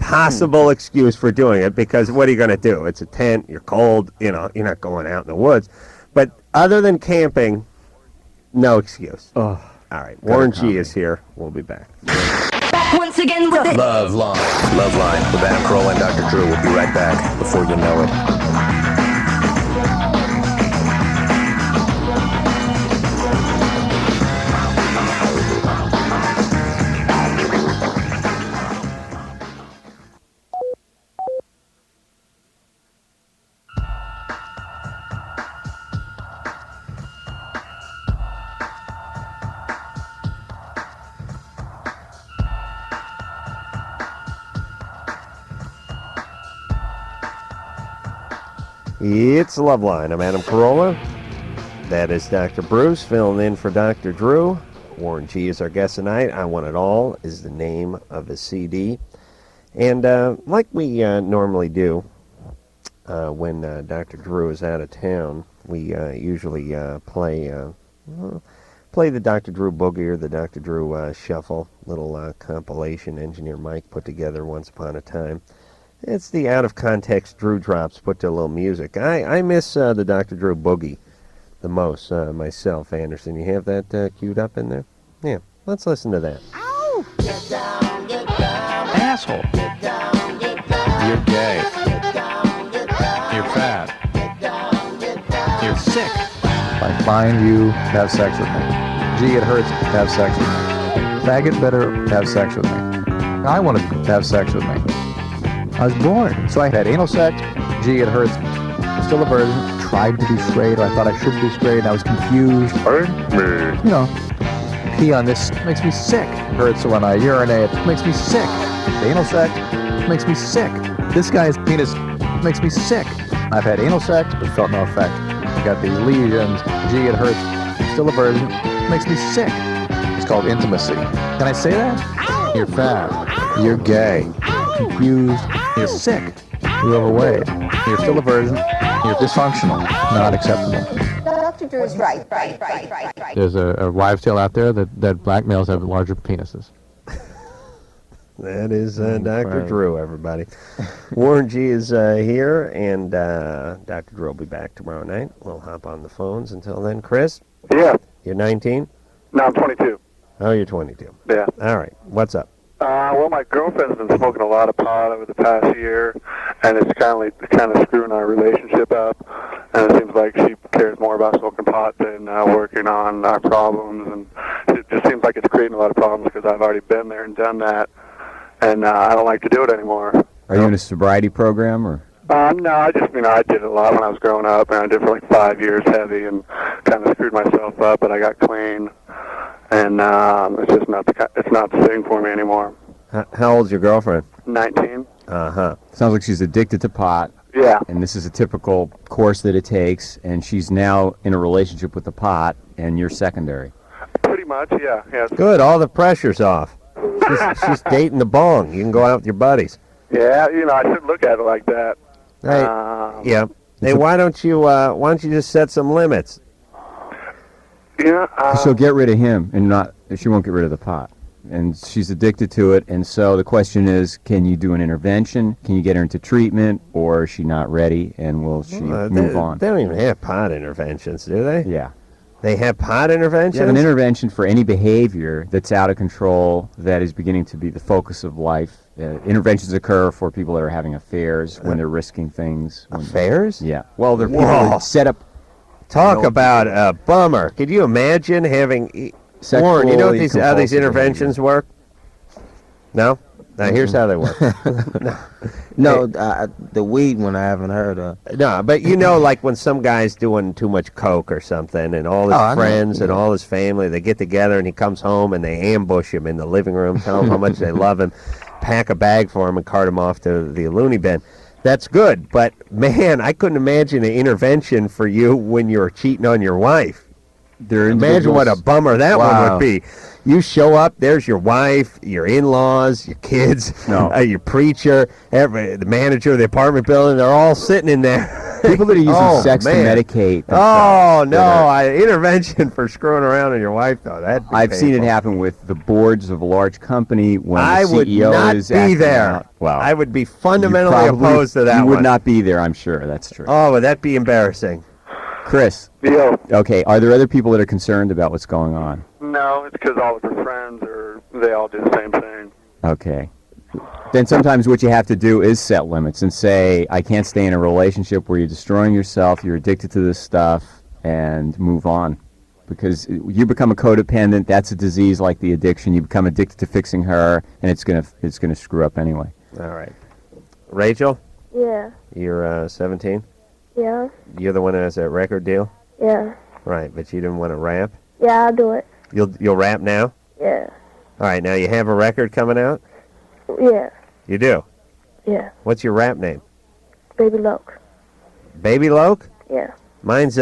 possible excuse for doing it, because what are you going to do? It's a tent, you're cold, you're not going out in the woods. But other than camping, no excuse. Oh, all right, Warren G is here. We'll be back. Back once again with it. LoveLine with Adam Carolla and Dr. Drew. We'll be right back before you know it. It's LoveLine. I'm Adam Carolla. That is Dr. Bruce filling in for Dr. Drew. Warren G is our guest tonight. I Want It All is the name of his CD. And like we normally do when Dr. Drew is out of town, we usually play the Dr. Drew Boogie or the Dr. Drew Shuffle, little compilation Engineer Mike put together once upon a time. It's the out-of-context Drew drops put to a little music. I miss the Dr. Drew Boogie the most, myself, Anderson. You have that queued up in there? Yeah, let's listen to that. Ow! Get down, get down. Asshole. Get down, get down. You're gay. Get down, get down. You're fat. Get down, get down. You're sick. I find you have sex with me. Gee, it hurts to have sex with me. Faggot better have sex with me. I want to have sex with me. I was born. So I had anal sex. Gee, it hurts. Still a virgin. Tried to be straight, or I thought I should be straight. I was confused. You know, pee on this makes me sick. Hurts when I urinate. Makes me sick. Anal sex makes me sick. This guy's penis makes me sick. I've had anal sex, but felt no effect. I got these lesions. Gee, it hurts. Still a virgin. Makes me sick. It's called intimacy. Can I say that? You're fat. You're gay. Confused. You're sick. You're overweight. You're still a virgin. You're dysfunctional. Not acceptable. Dr. Drew is right. There's a wives' tale out there that black males have larger penises. That is Dr. Drew, everybody. Warren G is here, and Dr. Drew will be back tomorrow night. We'll hop on the phones until then. Chris? Yeah. You're 19? No, I'm 22. Oh, you're 22. Yeah. All right. What's up? Well, my girlfriend's been smoking a lot of pot over the past year, and it's kind of screwing our relationship up. And it seems like she cares more about smoking pot than working on our problems, and it just seems like it's creating a lot of problems because I've already been there and done that, and I don't like to do it anymore. Are you in a sobriety program, or? No, I just, I did it a lot when I was growing up, and I did for like 5 years heavy, and kind of screwed myself up, but I got clean. And it's just not the thing for me anymore. How old's your girlfriend? 19. Uh-huh. Sounds like she's addicted to pot. Yeah. And this is a typical course that it takes, and she's now in a relationship with the pot, and you're secondary. Pretty much, yeah. Yes. Good. All the pressure's off. She's dating the bong. You can go out with your buddies. Yeah, I should look at it like that. Hey, yeah. Hey, why don't you just set some limits? Yeah. She'll get rid of him, and she won't get rid of the pot. And she's addicted to it, and so the question is, can you do an intervention? Can you get her into treatment, or is she not ready, and will she move on? They don't even have pot interventions, do they? Yeah. They have pot interventions? You have an intervention for any behavior that's out of control, that is beginning to be the focus of life. Interventions occur for people that are having affairs, when they're risking things. Affairs? Yeah. Well, they're people that set up... Talk about a bummer. Could you imagine having... Warren, you know how these interventions work? No? Now, here's how they work. No, the weed one I haven't heard of. No, but like when some guy's doing too much coke or something, and all his friends and all his family, they get together, and he comes home, and they ambush him in the living room, tell him how much they love him, pack a bag for him, and cart him off to the loony bin. That's good, but, man, I couldn't imagine an intervention for you when you're cheating on your wife. Imagine what a bummer that one would be. You show up, there's your wife, your in-laws, your kids, your preacher, the manager of the apartment building, they're all sitting in there. People that are using sex to medicate themselves. Intervention for screwing around on your wife, though. I've seen it happen with the boards of a large company when I the would CEO not is be acting there. out. Well, I would be fundamentally opposed to that You one. would not be there, I'm sure. That's true. Oh, would that be embarrassing? Chris. Yeah. Okay, are there other people that are concerned about what's going on? No, it's because all of her friends they all do the same thing. Okay. Then sometimes what you have to do is set limits and say, I can't stay in a relationship where you're destroying yourself, you're addicted to this stuff, and move on. Because you become a codependent, that's a disease like the addiction. You become addicted to fixing her, and it's gonna screw up anyway. All right. Rachel? Yeah. You're 17? Yeah. You're the one that has that record deal? Yeah. Right, but you didn't want to rap? Yeah, I'll do it. You'll rap now? Yeah. All right, now you have a record coming out? Yeah. You do? Yeah. What's your rap name? Baby Loke. Baby Loke? Yeah. Mine's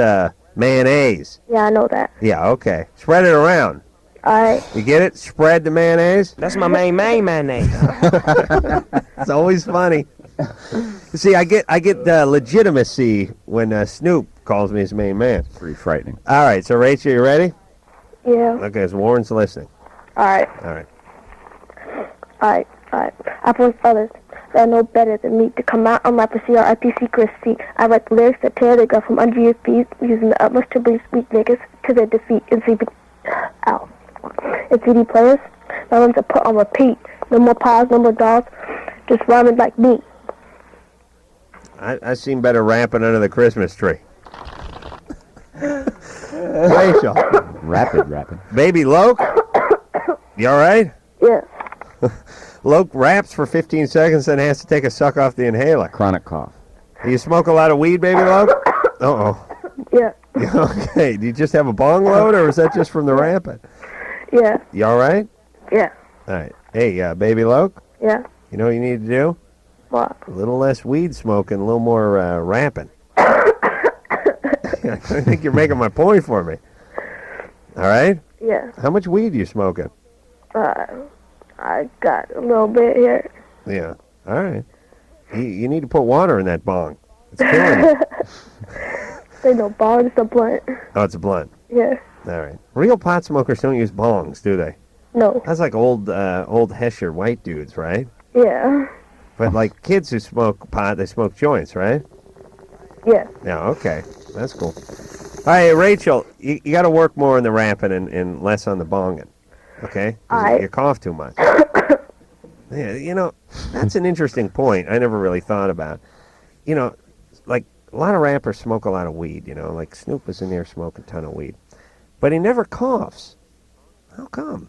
mayonnaise. Yeah, I know that. Yeah, okay. Spread it around. All right. You get it? Spread the mayonnaise? That's my main mayonnaise. It's always funny. See, I get legitimacy when Snoop calls me his main man. Pretty frightening. All right, so Rachel, you ready? Yeah. Okay, so Warren's listening. All right. All right. All right. I force others that know better than me to come out on my CRIP secrecy. I write the lyrics that tear the girl from under your feet, using the utmost to bring sweet niggas to their defeat in CD players. My rhymes are put on repeat. No more pause, no more dolls, just rhyming like me. I seen better rapping under the Christmas tree. Rachel. Rapid. Baby Loke? You all right? Yeah. Loke raps for 15 seconds, then has to take a suck off the inhaler. Chronic cough. Do you smoke a lot of weed, baby Loke? Uh-oh. Yeah. Okay. Do you just have a bong load, or is that just from the ramping? Yeah. You all right? Yeah. All right. Hey, baby Loke, Yeah. you know what you need to do? What? A little less weed smoking, a little more rapping. I think you're making my point for me. All right? Yeah. How much weed are you smoking? I got a little bit here. Yeah. All right. You need to put water in that bong. It's killing you. They don't bong, it's a blunt. Oh, it's a blunt. Yeah. All right. Real pot smokers don't use bongs, do they? No. That's like old Hesher white dudes, right? Yeah. But like kids who smoke pot, they smoke joints, right? Yeah. Yeah, okay. That's cool. All right, Rachel, you got to work more on the rapping and less on the bonging, okay? 'Cause you cough too much. Yeah, you know, that's an interesting point I never really thought about. You know, like a lot of rappers smoke a lot of weed, you know, like Snoop was in there smoking a ton of weed. But he never coughs. How come?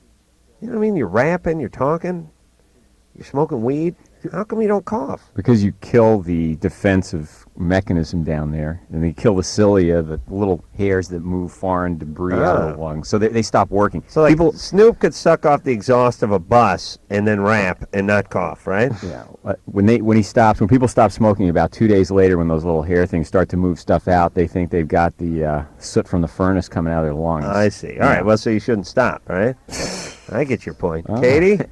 You know what I mean? You're rapping, you're talking, you're smoking weed. How come you don't cough? Because you kill the defensive mechanism down there, and you kill the cilia, the little hairs that move foreign debris out of the lungs, so they stop working. So like Snoop could suck off the exhaust of a bus and then rap and not cough, right? Yeah. When people stop smoking about 2 days later, when those little hair things start to move stuff out, they think they've got the soot from the furnace coming out of their lungs. I see. All right. Well, so you shouldn't stop, right? I get your point. Katie,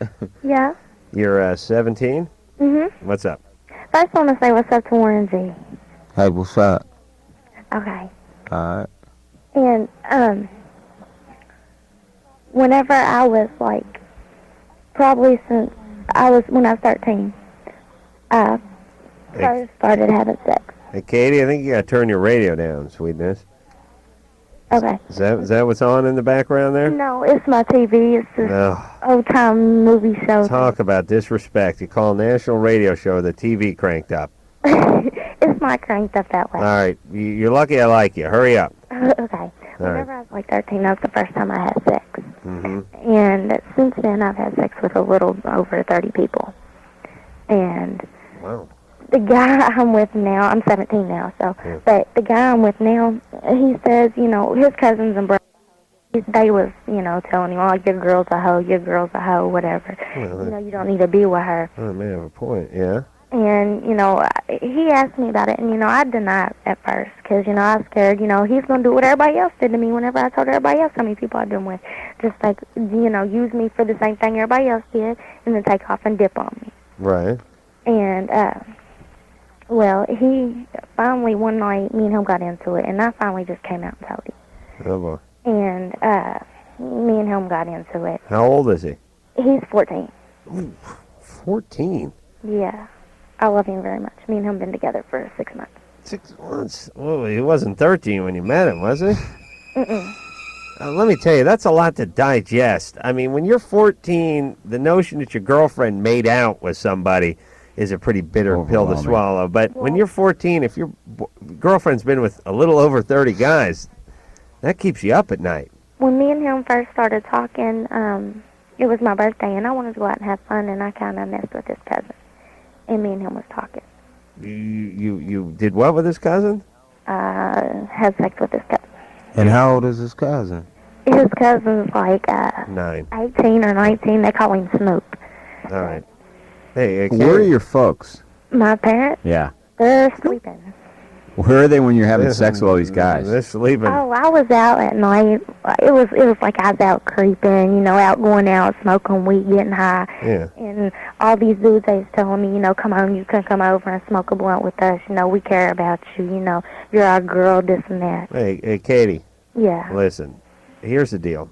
Yeah. you're 17. Mm-hmm. What's up? First, I want to say what's up to Warren G. Hey, what's up? Okay. Alright. And, whenever I was, like, probably since when I was 13, I first started having sex. Hey, Katie, I think you got to turn your radio down, sweetness. Okay. Is that what's on in the background there? No, it's my TV. It's this No. old-time movie show. Talk about disrespect. You call a national radio show the TV cranked up. It's not cranked up that way. All right. You're lucky I like you. Hurry up. Okay. Whenever I was like 13, that was the first time I had sex. Mm-hmm. And since then, I've had sex with a little over 30 people. And Wow. the guy I'm with now, I'm 17 now, so, but the guy I'm with now, he says, you know, his cousins and brothers, they was, you know, telling him, oh, your girl's a hoe, whatever. Well, You know, you don't need to be with her. I may have a point, yeah. And, you know, he asked me about it, and, you know, I denied at first, because, you know, I was scared, you know, he's going to do what everybody else did to me whenever I told everybody else how many people I've been with. Just, like, you know, use me for the same thing everybody else did, and then take off and dip on me. Right. And, well, he finally, one night, me and him got into it, and I finally just came out and told him. Oh, boy. And, me and him got into it. How old is he? He's 14. Ooh, 14? Yeah. I love him very much. Me and him been together for 6 months. 6 months? Well, he wasn't 13 when you met him, was he? Mm-mm. Let me tell you, that's a lot to digest. I mean, when you're 14, the notion that your girlfriend made out with somebody is a pretty bitter pill to swallow. But when you're 14, if your girlfriend's been with a little over 30 guys, that keeps you up at night. When me and him first started talking, it was my birthday, and I wanted to go out and have fun, and I kind of messed with his cousin. And me and him was talking. You did what with his cousin? Had sex with his cousin. And how old is his cousin? His cousin's like 9. 18 or 19. They call him Snoop. All right. Hey, Where are your folks? My parents, Yeah. they're sleeping. Where are they when you're having sex with all these guys? They're sleeping. Oh, I was out at night. It was like I was out creeping, you know, out going out, smoking weed, getting high. Yeah. And all these dudes, they was telling me, you know, come on, you can come over and smoke a blunt with us. You know, we care about you. You know, you're our girl, this and that. Hey, Katie. Yeah. Listen, here's the deal.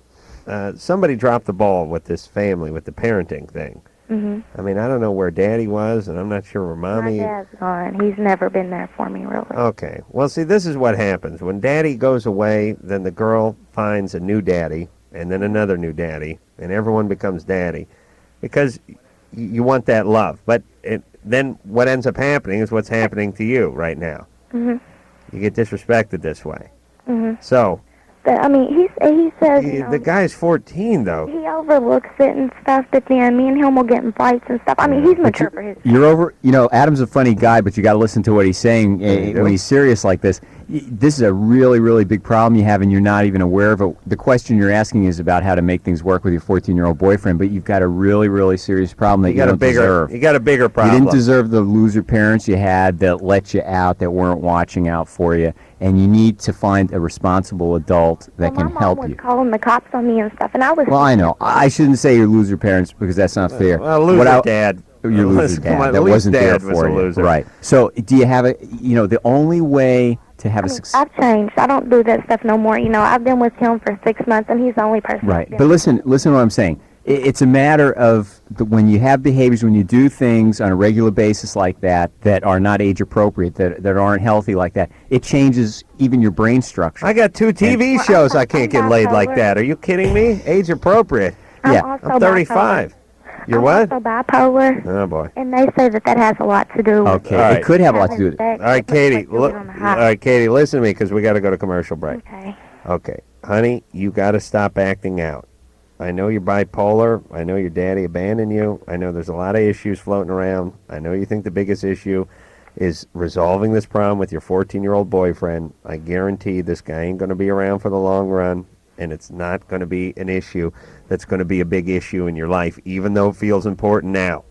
Somebody dropped the ball with this family, with the parenting thing. Mm-hmm. I mean, I don't know where Daddy was, and I'm not sure where My Mommy... dad's gone. He's never been there for me, really. Okay. Well, see, this is what happens. When Daddy goes away, then the girl finds a new daddy, and then another new daddy, and everyone becomes Daddy. Because you want that love. But then what ends up happening is what's happening to you right now. Mm-hmm. You get disrespected this way. Mm-hmm. So, that. I mean, he says, you know, The guy's 14, though. he overlooks it and stuff. That then me and him will get in fights and stuff. I mean, he's mature for his. You're over. You know, Adam's a funny guy, but you got to listen to what he's saying when he's serious like this. This is a really, really big problem you have, and you're not even aware of it. The question you're asking is about how to make things work with your 14-year-old boyfriend, but you've got a really, really serious problem that you don't deserve. You got a bigger problem. You didn't deserve the loser parents you had that let you out, that weren't watching out for you, and you need to find a responsible adult that can help you. Calling the cops on me and stuff, and I was. Well, I know. I shouldn't say you're loser parents because that's not fair. Well, loser dad. Your loser Come on, dad. That at least wasn't there dad was for a you. loser. Right. So, do you have a, you know, the only way to have a success. I've changed. I don't do that stuff no more. You know, I've been with him for 6 months, and he's the only person. Right. But listen to what I'm saying. It's a matter of when you have behaviors, when you do things on a regular basis like that, that are not age appropriate, that aren't healthy like that, it changes even your brain structure. I got 2 TV shows I can't get laid like that. Are you kidding me? Age appropriate. I'm I'm 35. You're I'm what? also bipolar. Oh, boy. And they say that has a lot to do with Okay, it could have a lot to do with it. All right, Katie. All right, Katie, listen to me because we got to go to commercial break. Okay. Okay. Honey, you got to stop acting out. I know you're bipolar. I know your daddy abandoned you. I know there's a lot of issues floating around. I know you think the biggest issue is resolving this problem with your 14-year-old boyfriend. I guarantee this guy ain't going to be around for the long run, and it's not going to be an issue that's going to be a big issue in your life, even though it feels important now.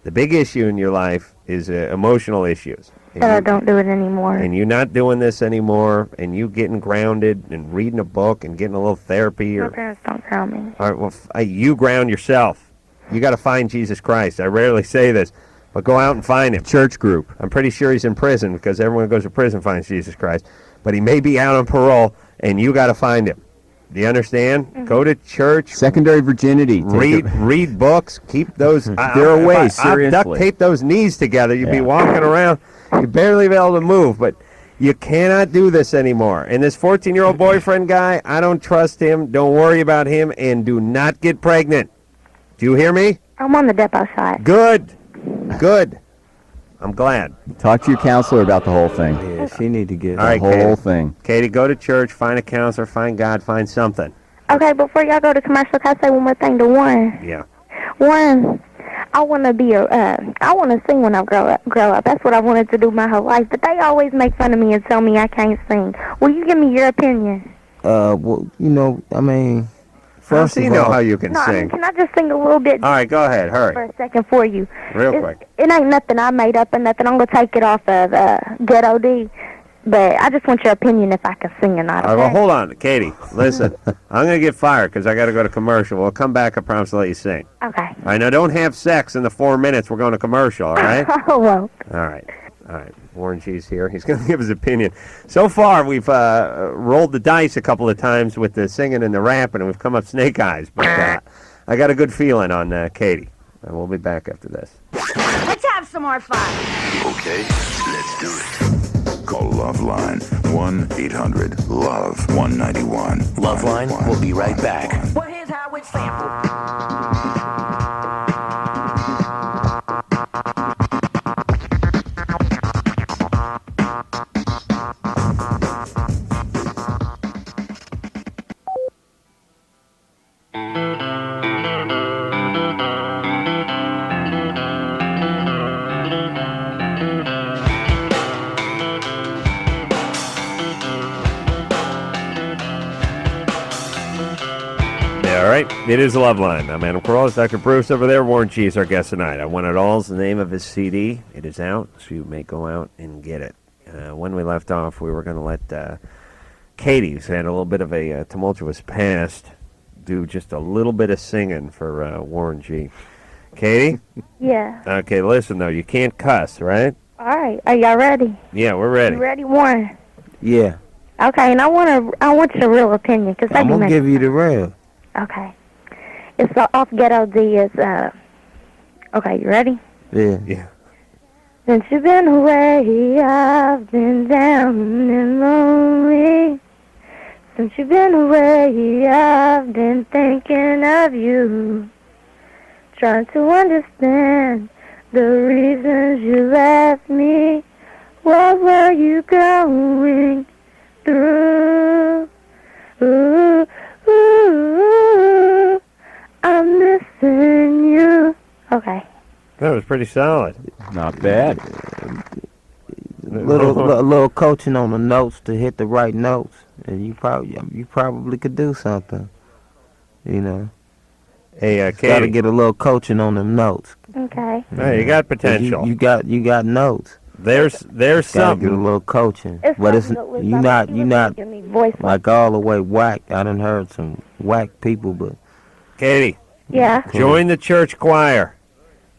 The big issue in your life is emotional issues. That I don't do it anymore. And you not doing this anymore, and you getting grounded and reading a book and getting a little therapy. My parents don't ground me. All right, well, you ground yourself. You got to find Jesus Christ. I rarely say this, but go out and find him. Church group. I'm pretty sure he's in prison because everyone who goes to prison finds Jesus Christ. But he may be out on parole, and you got to find him. Do you understand? Mm-hmm. Go to church. Secondary virginity. Read books. Keep those. They're away, seriously. Duct tape those knees together. You'd be walking around. You'd barely be able to move. But you cannot do this anymore. And this 14-year-old boyfriend guy, I don't trust him. Don't worry about him. And do not get pregnant. Do you hear me? I'm on the depot side. Good. Good. I'm glad. Talk to your counselor about the whole thing. Yeah, she need to get the whole thing. Katie, go to church, find a counselor, find God, find something. Okay, before y'all go to commercial, can I say one more thing to Warren? Yeah. Warren, I want to be I want to sing when I grow up. That's what I wanted to do my whole life. But they always make fun of me and tell me I can't sing. Will you give me your opinion? Well, you know, I mean, First of all, know how you can No, I mean, sing. can I just sing a little bit? All right, go ahead. Hurry. For a second for you. Real quick. It ain't nothing I made up or nothing. I'm going to take it off of Ghetto D. But I just want your opinion if I can sing or not. All right, well, Okay? hold on. Katie, listen. I'm going to get fired because I got to go to commercial. We'll come back. I promise to let you sing. Okay. All right, now don't have sex in the 4 minutes. We're going to commercial, all right? Oh, well. All right. All right. Warren G's here. He's going to give his opinion. So far, we've rolled the dice a couple of times with the singing and the rapping, and we've come up snake eyes. But I got a good feeling on Katie. And we'll be back after this. Let's have some more fun. Okay, let's do it. Call LoveLine 1-800-LOVE-191. LoveLine will be right back. Well, here's how it's sampled. All right, it is LoveLine. I'm Adam Carolla. Dr. Bruce over there. Warren G is our guest tonight. I Want It All is the name of his CD. It is out, so you may go out and get it. When we left off, we were going to let Katie, who's had a little bit of a tumultuous past, do just a little bit of singing for Warren G. Katie? Yeah. Okay, listen, though. You can't cuss, right? All right. Are y'all ready? Yeah, we're ready. You ready, Warren? Yeah. Okay, and I want your real opinion. Cause I'm going to give you the real. Okay. It's off Ghetto D. It's, okay, you ready? Yeah. Yeah. Since you've been away, I've been down and lonely. Since you've been away, I've been thinking of you. Trying to understand the reasons you left me. What were you going through? Ooh. That was pretty solid. Not bad. Little coaching on the notes to hit the right notes, and you probably could do something. You know. Hey, Got to Katie. get a little coaching on them notes. Okay. Hey, you got potential. You got notes. There's Gotta something. get a little coaching, It's but it's something that was you about me. not Give me voice like all the way whack. I done heard some whack people, but Katie, Yeah. join the church choir.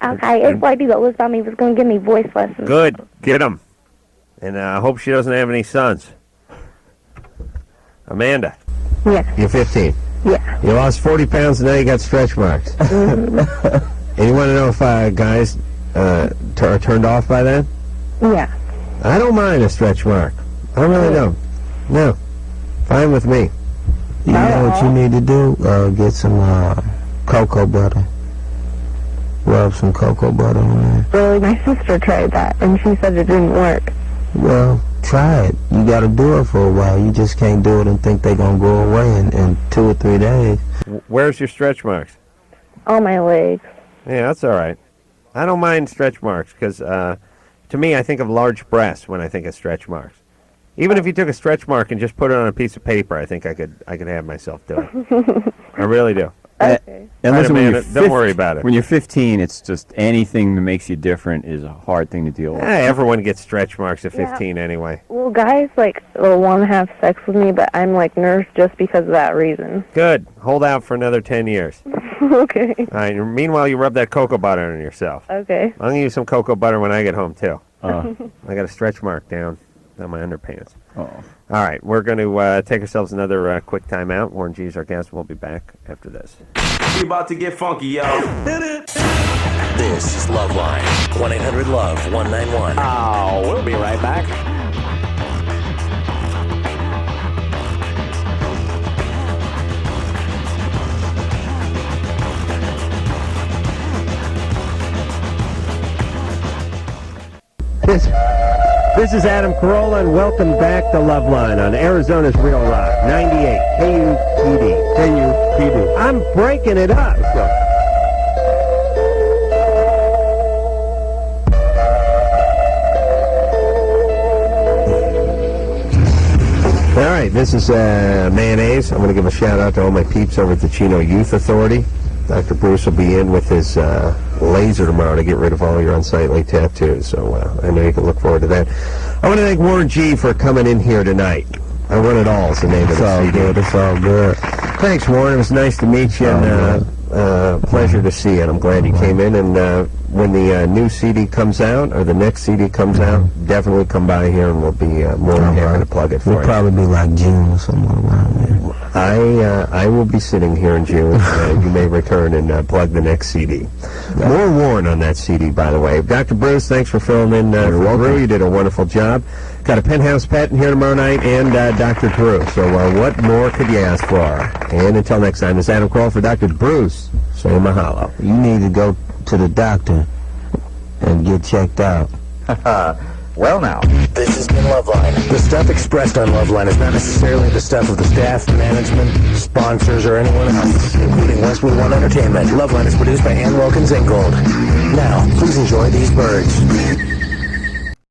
Okay. It's like that Liz about me was going to give me voice lessons. Good. Get him. And I hope she doesn't have any sons. Amanda. Yeah. You're 15. Yeah. You lost 40 pounds and now you got stretch marks. And you want to know if guys are turned off by that? Yeah. I don't mind a stretch mark. I really don't. No. Fine with me. you know what you need to do? Get some cocoa butter. Rub some cocoa butter on there. Really, my sister tried that, and she said it didn't work. Well, try it. You got to do it for a while. You just can't do it and think they're going to go away in 2 or 3 days. Where's your stretch marks? On my legs. Yeah, that's all right. I don't mind stretch marks because, to me, I think of large breasts when I think of stretch marks. Even if you took a stretch mark and just put it on a piece of paper, I think I could have myself do it. I really do. Okay. And Right, listen, when Amanda, you're don't worry about it. When you're 15, it's just anything that makes you different is a hard thing to deal with. Everyone gets stretch marks at Yeah. 15 anyway. Well, guys, will want to have sex with me, but I'm, nervous just because of that reason. Good. Hold out for another 10 years. Okay. All right. Meanwhile, you rub that cocoa butter on yourself. Okay. I'm going to use some cocoa butter when I get home, too. Uh. I got a stretch mark down my underpants. Oh. All right. We're going to take ourselves another quick time out. Warren G's our guest. We'll be back after this. We about to get funky, y'all. This is LoveLine. 1-800-LOVE-191. Oh, we'll be right back. This is Adam Carolla, and welcome back to LoveLine on Arizona's Real Rock, 98 KUPD. KUPD. I'm breaking it up. Let's go. All right, this is Mayonnaise. I'm going to give a shout out to all my peeps over at the Chino Youth Authority. Dr. Bruce will be in with his laser tomorrow to get rid of all your unsightly tattoos, so I know you can look forward to that. I want to thank Warren G for coming in here tonight. I Want It All is the name of the CD. It's all good. Thanks, Warren. It was nice to meet you, and pleasure to see you. And I'm glad you came in. And when the new CD comes out, or the next CD comes out, definitely come by here, and we'll be more than happy to plug it for It'll you. probably be like June or somewhere around there. I will be sitting here in June. You may return and plug the next CD. More Warren on that CD, by the way. Dr. Bruce, thanks for filling in for Drew. You did a wonderful job. Got a penthouse pet in here tomorrow night, and Dr. Drew. So what more could you ask for? And until next time, this is Adam Kroll for Dr. Bruce. Say mahalo. You need to go to the doctor and get checked out. Well now, this has been LoveLine. The stuff expressed on LoveLine is not necessarily the stuff of the staff, management, sponsors, or anyone else, including Westwood One Entertainment. LoveLine is produced by Ann Wilkins Ingold. Now, please enjoy these birds.